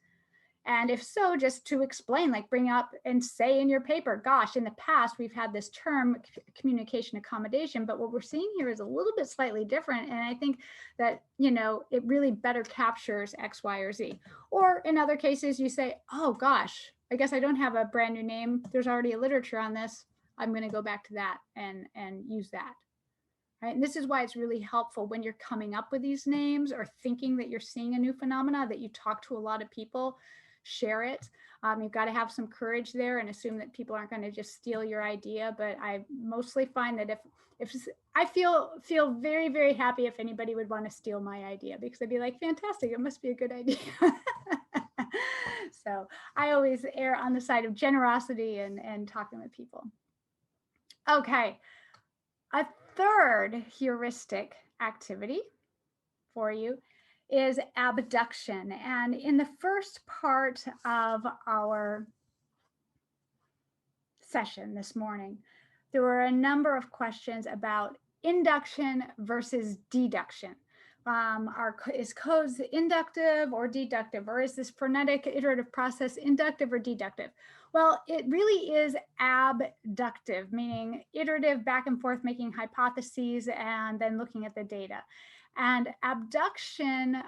And if so, just to explain, like bring up and say in your paper, gosh, in the past, we've had this term communication accommodation, but what we're seeing here is a little bit slightly different. And I think that, it really better captures X, Y, or Z. Or in other cases, you say, oh gosh, I guess I don't have a brand new name. There's already a literature on this. I'm going to go back to that and use that. Right? And this is why it's really helpful when you're coming up with these names or thinking that you're seeing a new phenomena, that you talk to a lot of people, share it. You've got to have some courage there and assume that people aren't going to just steal your idea. But I mostly find that if I feel very, very happy if anybody would want to steal my idea, because I'd be like, fantastic, it must be a good idea. So I always err on the side of generosity and talking with people. Okay, a third heuristic activity for you is abduction. And in the first part of our session this morning, there were a number of questions about induction versus deduction. Is codes inductive or deductive, or is this phonetic iterative process inductive or deductive? Well, it really is abductive, meaning iterative, back and forth, making hypotheses and then looking at the data. And abduction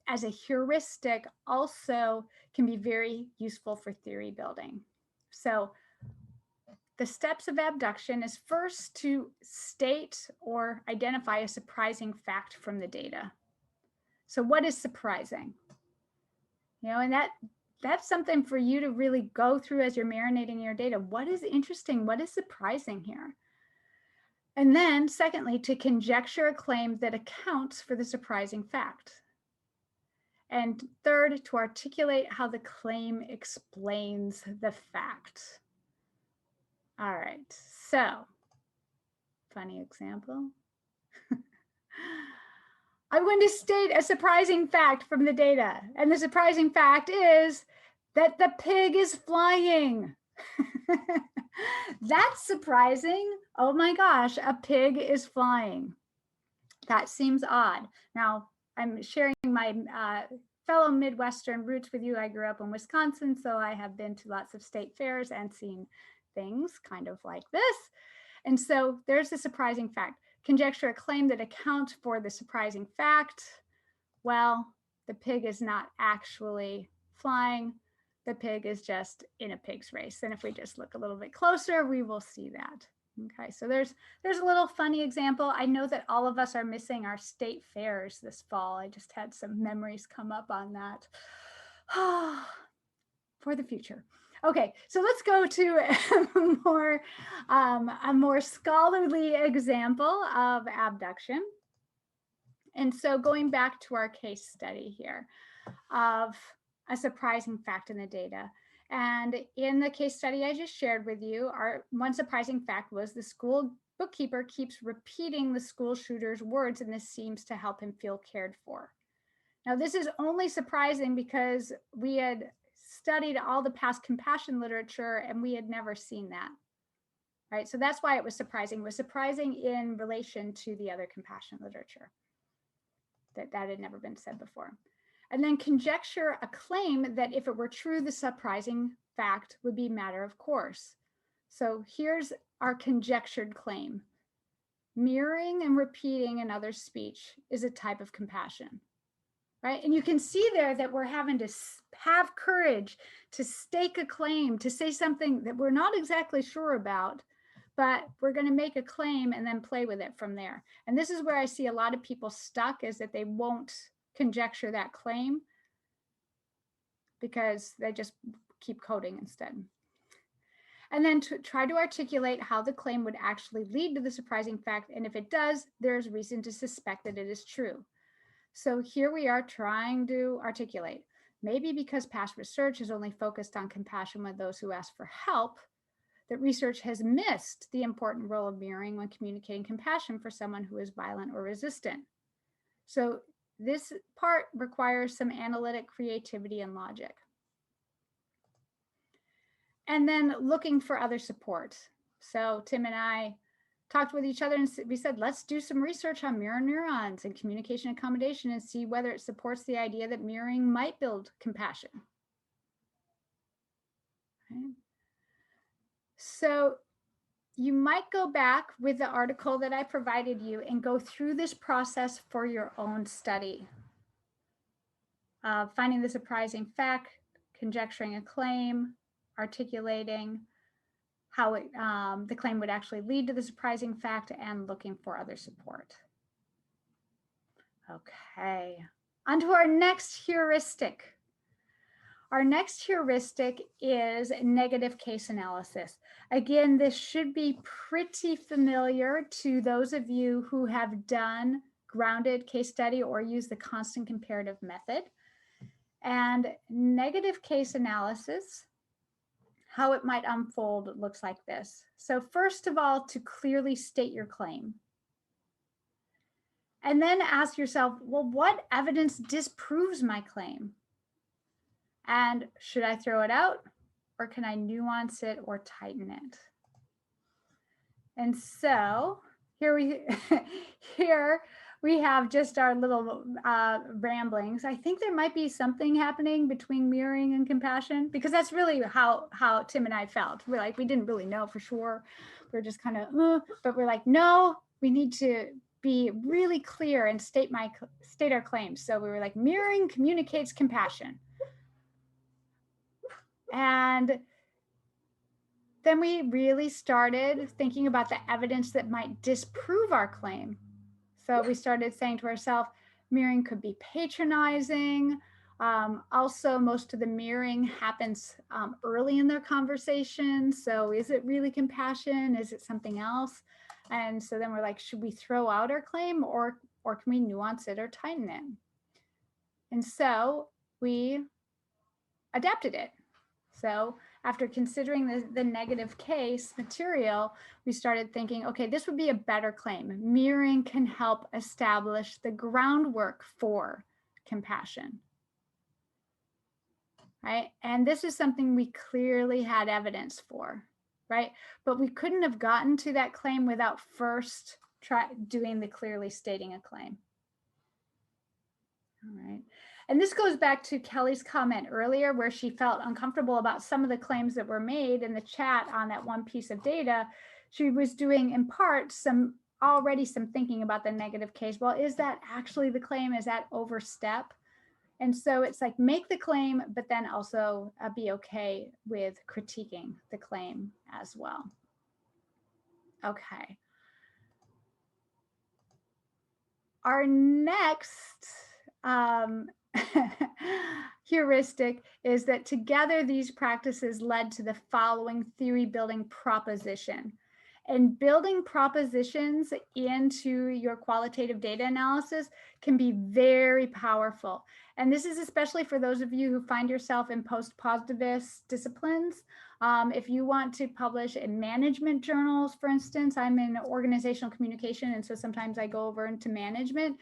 as a heuristic also can be very useful for theory building. So the steps of abduction is first to state or identify a surprising fact from the data. So what is surprising? And that's something for you to really go through as you're marinating your data. What is interesting? What is surprising here? And then secondly, to conjecture a claim that accounts for the surprising fact. And third, to articulate how the claim explains the fact. All right, so funny example. I'm going to state a surprising fact from the data. And the surprising fact is that the pig is flying. That's surprising. Oh my gosh, a pig is flying. That seems odd. Now, I'm sharing my fellow Midwestern roots with you. I grew up in Wisconsin, so I have been to lots of state fairs and seen things kind of like this. And so there's a surprising fact. Conjecture a claim that accounts for the surprising fact. Well, the pig is not actually flying. The pig is just in a pig's race. And if we just look a little bit closer, we will see that. Okay, so there's a little funny example. I know that all of us are missing our state fairs this fall. I just had some memories come up on that. For the future. Okay, so let's go to a more scholarly example of abduction. And so going back to our case study here of a surprising fact in the data. And in the case study I just shared with you, our one surprising fact was the school bookkeeper keeps repeating the school shooter's words, and this seems to help him feel cared for. Now, this is only surprising because we had studied all the past compassion literature and we had never seen that, right? So that's why it was surprising. It was surprising in relation to the other compassion literature that had never been said before. And then conjecture a claim that if it were true, the surprising fact would be matter of course. So here's our conjectured claim. Mirroring and repeating another's speech is a type of compassion. Right? And you can see there that we're having to have courage to stake a claim, to say something that we're not exactly sure about, but we're going to make a claim and then play with it from there. And this is where I see a lot of people stuck, is that they won't conjecture that claim because they just keep coding instead. And then to try to articulate how the claim would actually lead to the surprising fact. And if it does, there's reason to suspect that it is true. So here we are trying to articulate, maybe because past research has only focused on compassion with those who ask for help, that research has missed the important role of mirroring when communicating compassion for someone who is violent or resistant. So this part requires some analytic creativity and logic. And then looking for other support. So Tim and I talked with each other and we said, let's do some research on mirror neurons and communication accommodation and see whether it supports the idea that mirroring might build compassion. Okay. So you might go back with the article that I provided you and go through this process for your own study. Finding the surprising fact, conjecturing a claim, articulating how the claim would actually lead to the surprising fact, and looking for other support. Okay, on to our next heuristic. Our next heuristic is negative case analysis. Again, this should be pretty familiar to those of you who have done grounded case study or use the constant comparative method. And negative case analysis, how it might unfold looks like this. So first of all, to clearly state your claim. And then ask yourself, well, what evidence disproves my claim? And should I throw it out, or can I nuance it or tighten it? And so here we have just our little ramblings. I think there might be something happening between mirroring and compassion, because that's really how Tim and I felt. We're like, we didn't really know for sure. We're just kind of, but we're like, no, we need to be really clear and state our claims. So we were like, mirroring communicates compassion. And then we really started thinking about the evidence that might disprove our claim. So we started saying to ourselves, mirroring could be patronizing. Also, most of the mirroring happens early in their conversation. So is it really compassion? Is it something else? And so then we're like, should we throw out our claim, or can we nuance it or tighten it? And so we adapted it. So after considering the negative case material, we started thinking, okay, this would be a better claim. Mirroring can help establish the groundwork for compassion. Right? And this is something we clearly had evidence for, right? But we couldn't have gotten to that claim without first doing the clearly stating a claim. All right. And this goes back to Kelly's comment earlier where she felt uncomfortable about some of the claims that were made in the chat on that one piece of data. She was doing in part some thinking about the negative case. Well, is that actually the claim? Is that overstep? And so it's like, make the claim, but then also be okay with critiquing the claim as well. Okay. Our next heuristic is that together these practices led to the following theory building proposition. And building propositions into your qualitative data analysis can be very powerful. And this is especially for those of you who find yourself in post-positivist disciplines. If you want to publish in management journals, for instance, I'm in organizational communication, and so sometimes I go over into management.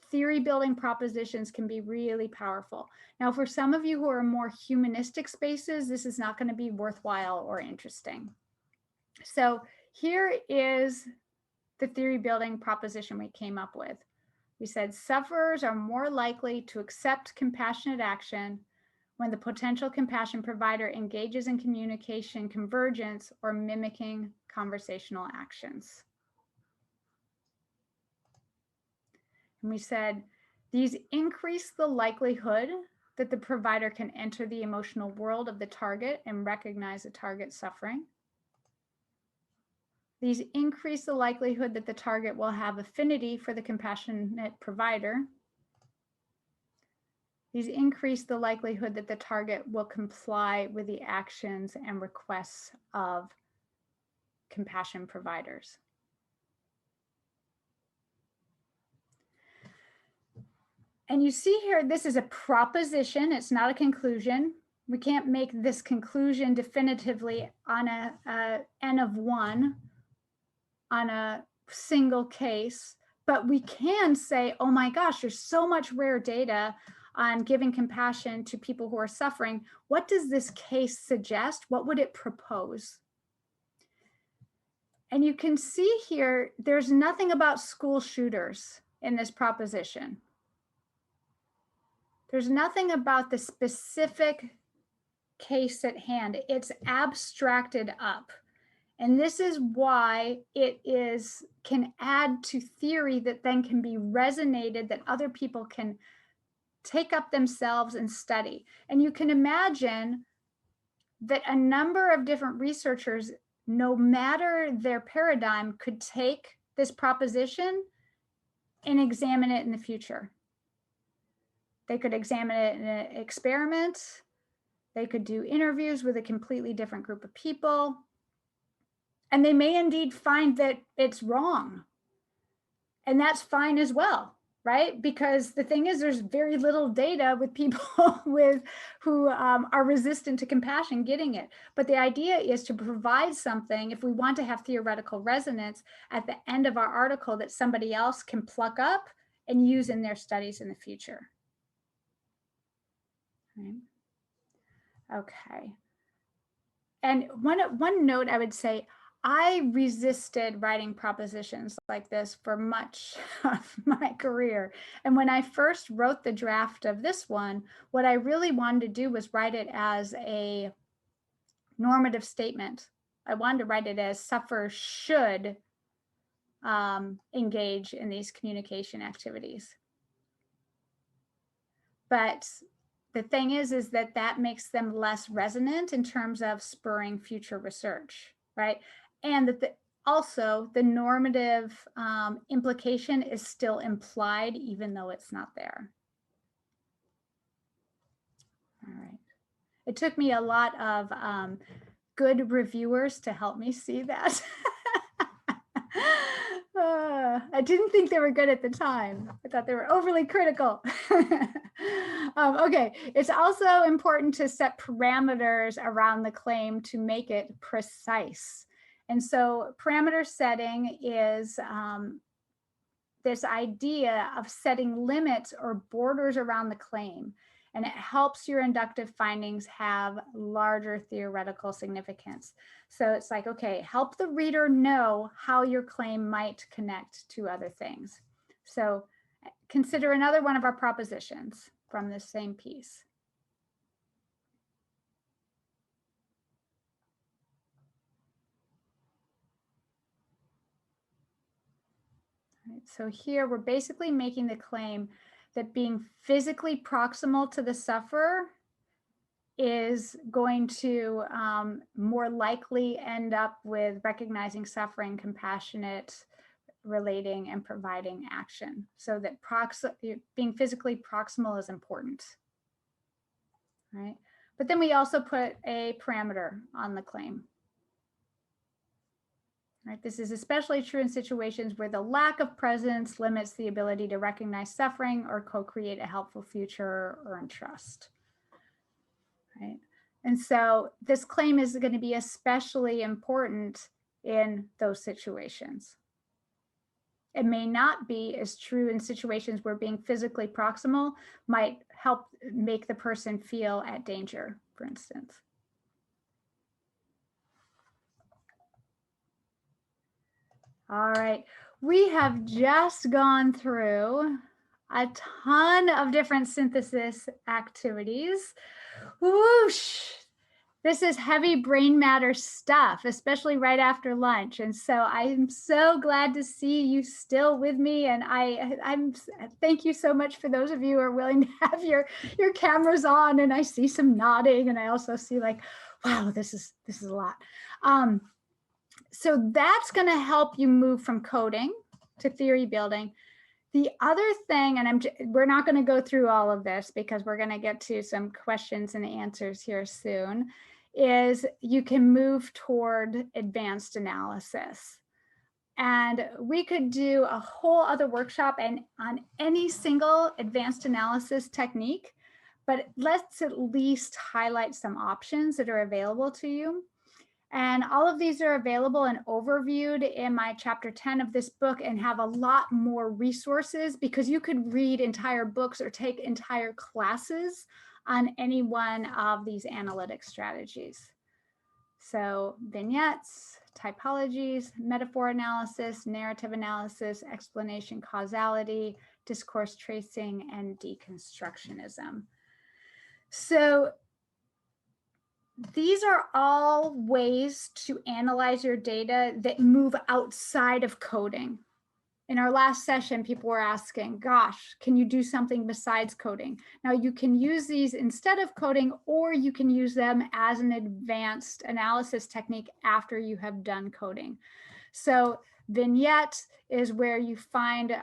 Theory building propositions can be really powerful. Now, for some of you who are in more humanistic spaces, this is not going to be worthwhile or interesting. So here is the theory building proposition we came up with. We said sufferers are more likely to accept compassionate action when the potential compassion provider engages in communication, convergence, or mimicking conversational actions. And we said these increase the likelihood that the provider can enter the emotional world of the target and recognize the target suffering. These increase the likelihood that the target will have affinity for the compassionate provider. These increase the likelihood that the target will comply with the actions and requests of compassion providers. And you see here, this is a proposition. It's not a conclusion. We can't make this conclusion definitively on a N of 1 on a single case, but we can say, oh my gosh, there's so much rare data on giving compassion to people who are suffering. What does this case suggest? What would it propose? And you can see here, there's nothing about school shooters in this proposition. There's nothing about the specific case at hand. It's abstracted up. And this is why it can add to theory that then can be resonated, that other people can take up themselves and study. And you can imagine that a number of different researchers, no matter their paradigm, could take this proposition and examine it in the future. They could examine it in an experiment. They could do interviews with a completely different group of people. And they may indeed find that it's wrong. And that's fine as well, right? Because the thing is, there's very little data with people who are resistant to compassion getting it. But the idea is to provide something, if we want to have theoretical resonance, at the end of our article that somebody else can pluck up and use in their studies in the future. Right. Okay. And one note I would say, I resisted writing propositions like this for much of my career. And when I first wrote the draft of this one, what I really wanted to do was write it as a normative statement. I wanted to write it as sufferers should engage in these communication activities. But the thing is that makes them less resonant in terms of spurring future research, right? And that also the normative implication is still implied, even though it's not there. All right. It took me a lot of good reviewers to help me see that. I didn't think they were good at the time. I thought they were overly critical. Okay, it's also important to set parameters around the claim to make it precise. And so parameter setting is this idea of setting limits or borders around the claim. And it helps your inductive findings have larger theoretical significance. So it's like, okay, help the reader know how your claim might connect to other things. So consider another one of our propositions from this same piece. Right, so here we're basically making the claim that being physically proximal to the sufferer is going to more likely end up with recognizing suffering, compassionate, relating, and providing action. So that being physically proximal is important, right? But then we also put a parameter on the claim. Right? This is especially true in situations where the lack of presence limits the ability to recognize suffering or co-create a helpful future or earn trust. Right? And so this claim is going to be especially important in those situations. It may not be as true in situations where being physically proximal might help make the person feel at danger, for instance. All right, we have just gone through a ton of different synthesis activities. Whoosh! This is heavy brain matter stuff, especially right after lunch. And so I'm so glad to see you still with me. And I'm thank you so much for those of you who are willing to have your cameras on. And I see some nodding, and I also see like, wow, this is a lot. So that's going to help you move from coding to theory building. The other thing, and we're not going to go through all of this because we're going to get to some questions and answers here soon, is you can move toward advanced analysis. And we could do a whole other workshop on any single advanced analysis technique, but let's at least highlight some options that are available to you. And all of these are available and overviewed in my chapter 10 of this book, and have a lot more resources, because you could read entire books or take entire classes on any one of these analytic strategies. So vignettes, typologies, metaphor analysis, narrative analysis, explanation, causality, discourse tracing, and deconstructionism. So these are all ways to analyze your data that move outside of coding. In our last session, people were asking, gosh, can you do something besides coding? Now you can use these instead of coding, or you can use them as an advanced analysis technique after you have done coding. So vignette is where you find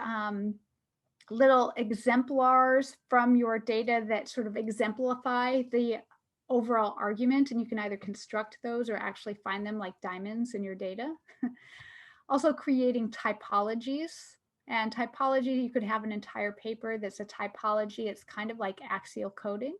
little exemplars from your data that sort of exemplify the overall argument, and you can either construct those or actually find them like diamonds in your data. Also creating typologies, and typology, you could have an entire paper that's a typology. It's kind of like axial coding.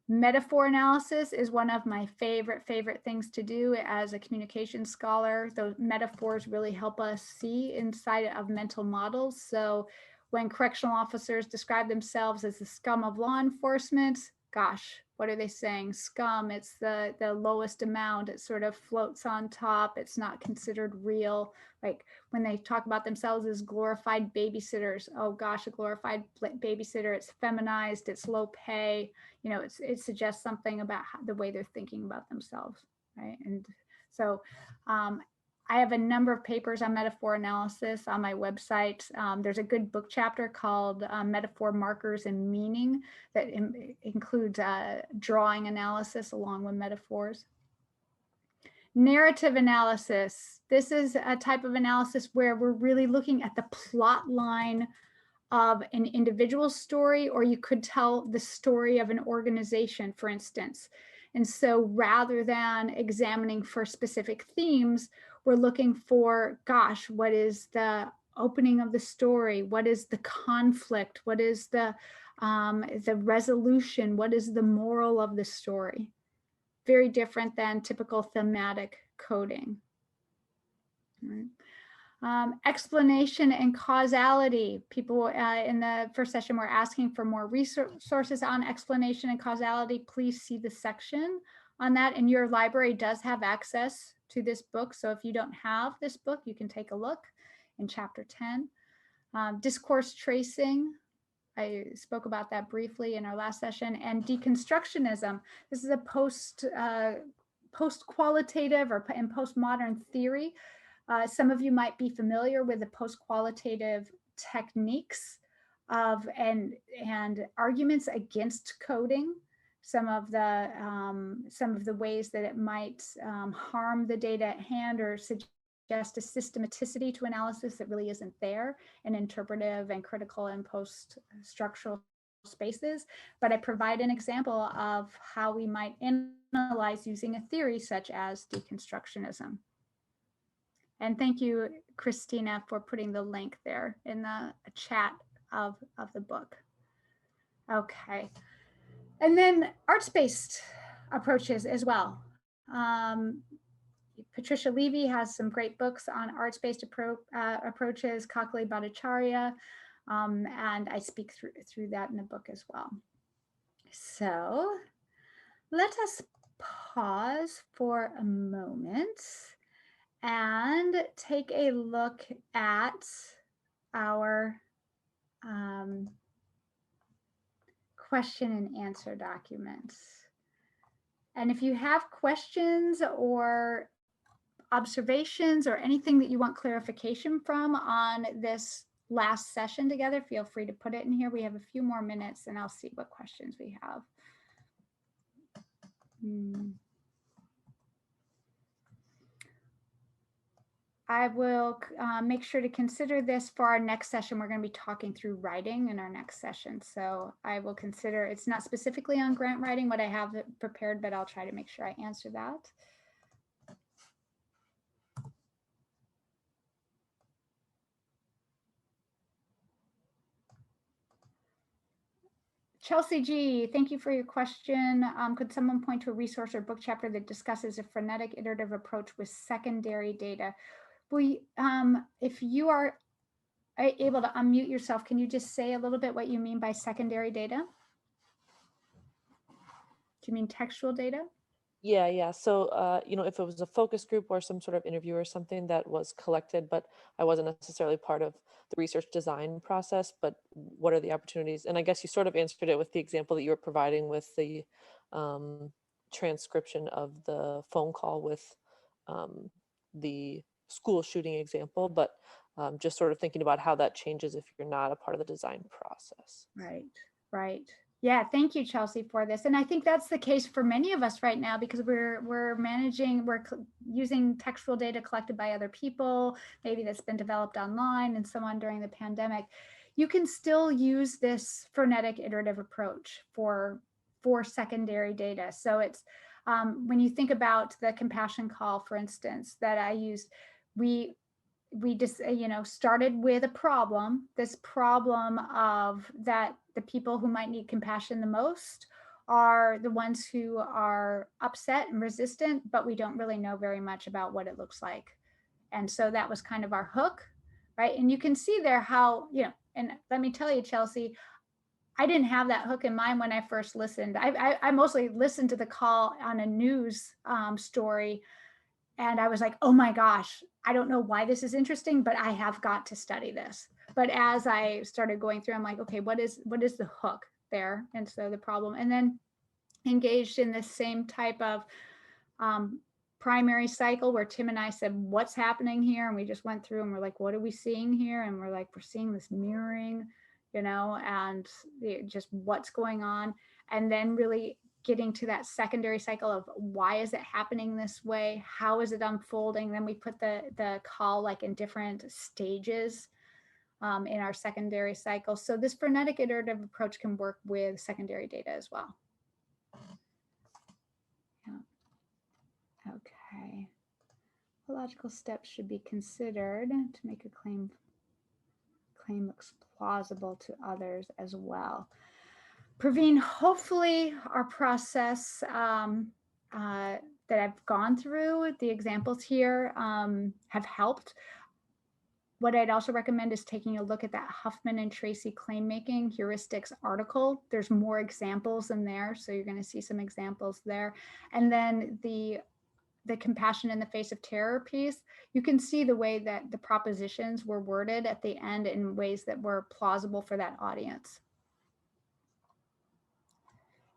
Metaphor analysis is one of my favorite things to do as a communication scholar. Those metaphors really help us see inside of mental models. So when correctional officers describe themselves as the scum of law enforcement, gosh, what are they saying? Scum, it's the lowest amount. It sort of floats on top. It's not considered real. Like when they talk about themselves as glorified babysitters, oh gosh, a glorified babysitter, it's feminized, it's low pay. You know, it suggests something about the way they're thinking about themselves, right? And so I have a number of papers on metaphor analysis on my website. There's a good book chapter called Metaphor Markers and Meaning that includes drawing analysis along with metaphors. Narrative analysis. This is a type of analysis where we're really looking at the plot line of an individual story, or you could tell the story of an organization, for instance. And so rather than examining for specific themes, we're looking for, gosh, what is the opening of the story? What is the conflict? What is the resolution? What is the moral of the story? Very different than typical thematic coding. Right. Explanation and causality. People in the first session were asking for more resources on explanation and causality. Please see the section on that, and your library does have access to this book. So if you don't have this book, you can take a look in chapter 10. Discourse tracing. I spoke about that briefly in our last session. And deconstructionism. This is a post-qualitative or in postmodern theory. Some of you might be familiar with the post-qualitative techniques of and arguments against coding. Some of the ways that it might harm the data at hand or suggest a systematicity to analysis that really isn't there in interpretive and critical and post-structural spaces. But I provide an example of how we might analyze using a theory such as deconstructionism. And thank you, Christina, for putting the link there in the chat of the book. Okay. And then arts-based approaches as well. Patricia Levy has some great books on arts-based approaches, Kakali Bhattacharya, and I speak through that in the book as well. So let us pause for a moment and take a look at our question and answer documents. And if you have questions or observations or anything that you want clarification from on this last session together, feel free to put it in here. We have a few more minutes and I'll see what questions we have. I will make sure to consider this for our next session. We're going to be talking through writing in our next session. So I will consider, it's not specifically on grant writing, what I have prepared, but I'll try to make sure I answer that. Chelsea G, thank you for your question. Could someone point to a resource or book chapter that discusses a frenetic iterative approach with secondary data? If you are able to unmute yourself, can you just say a little bit what you mean by secondary data? Do you mean textual data? Yeah. So, you know, if it was a focus group or some sort of interview or something that was collected, but I wasn't necessarily part of the research design process, but what are the opportunities? And I guess you sort of answered it with the example that you were providing with the transcription of the phone call with the school shooting example, but just sort of thinking about how that changes if you're not a part of the design process. Right. Yeah, thank you, Chelsea, for this. And I think that's the case for many of us right now because we're using textual data collected by other people, maybe that's been developed online and so on during the pandemic. You can still use this frenetic iterative approach for secondary data. So it's when you think about the compassion call, for instance, that I used, we just, started with a problem, this problem of that the people who might need compassion the most are the ones who are upset and resistant, but we don't really know very much about what it looks like. And so that was kind of our hook, right? And you can see there how, and let me tell you, Chelsea, I didn't have that hook in mind when I first listened. I mostly listened to the call on a news story. And I was like, oh my gosh, I don't know why this is interesting, but I have got to study this. But as I started going through, I'm like, okay, what is the hook there? And so the problem, and then engaged in the same type of primary cycle where Tim and I said, what's happening here? And we just went through and we're like, what are we seeing here? And we're like, we're seeing this mirroring, and just what's going on. And then really getting to that secondary cycle of why is it happening this way? How is it unfolding? Then we put the call like in different stages in our secondary cycle. So this frenetic iterative approach can work with secondary data as well. Yeah. Okay. What logical steps should be considered to make a claim claim looks plausible to others as well. Praveen, hopefully our process that I've gone through, the examples here have helped. What I'd also recommend is taking a look at that Huffman and Tracy claim making heuristics article. There's more examples in there, so you're going to see some examples there. And then the compassion in the face of terror piece, you can see the way that the propositions were worded at the end in ways that were plausible for that audience.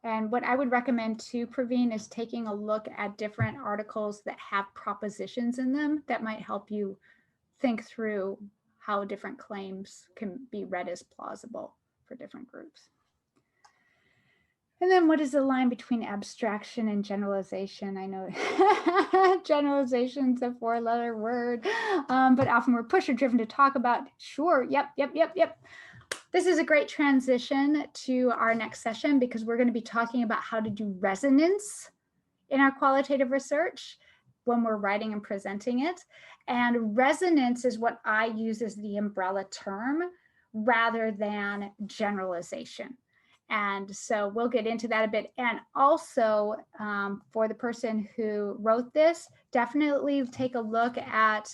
And what I would recommend too, Praveen, is taking a look at different articles that have propositions in them that might help you think through how different claims can be read as plausible for different groups. And then what is the line between abstraction and generalization? I know generalization's a 4-letter word, but often we're pushed or driven to talk about, sure, yep. This is a great transition to our next session because we're going to be talking about how to do resonance in our qualitative research when we're writing and presenting it. And resonance is what I use as the umbrella term rather than generalization. And so we'll get into that a bit. And also for the person who wrote this, definitely take a look at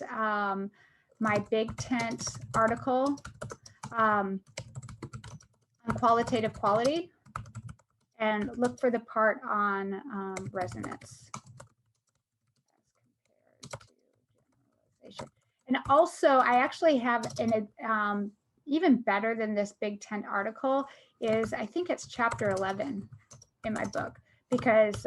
my Big Tent article on qualitative quality and look for the part on resonance. And also, I actually have an even better than this Big Tent article is, I think it's chapter 11 in my book, because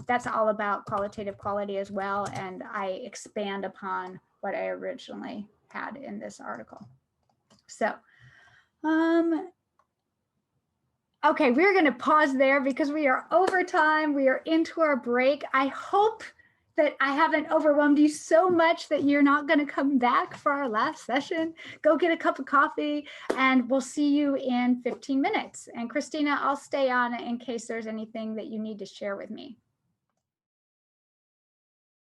that's all about qualitative quality as well. And I expand upon what I originally had in this article. So, okay, we're going to pause there because we are over time. We are into our break. I hope that I haven't overwhelmed you so much that you're not going to come back for our last session. Go get a cup of coffee and we'll see you in 15 minutes. And Christina, I'll stay on in case there's anything that you need to share with me.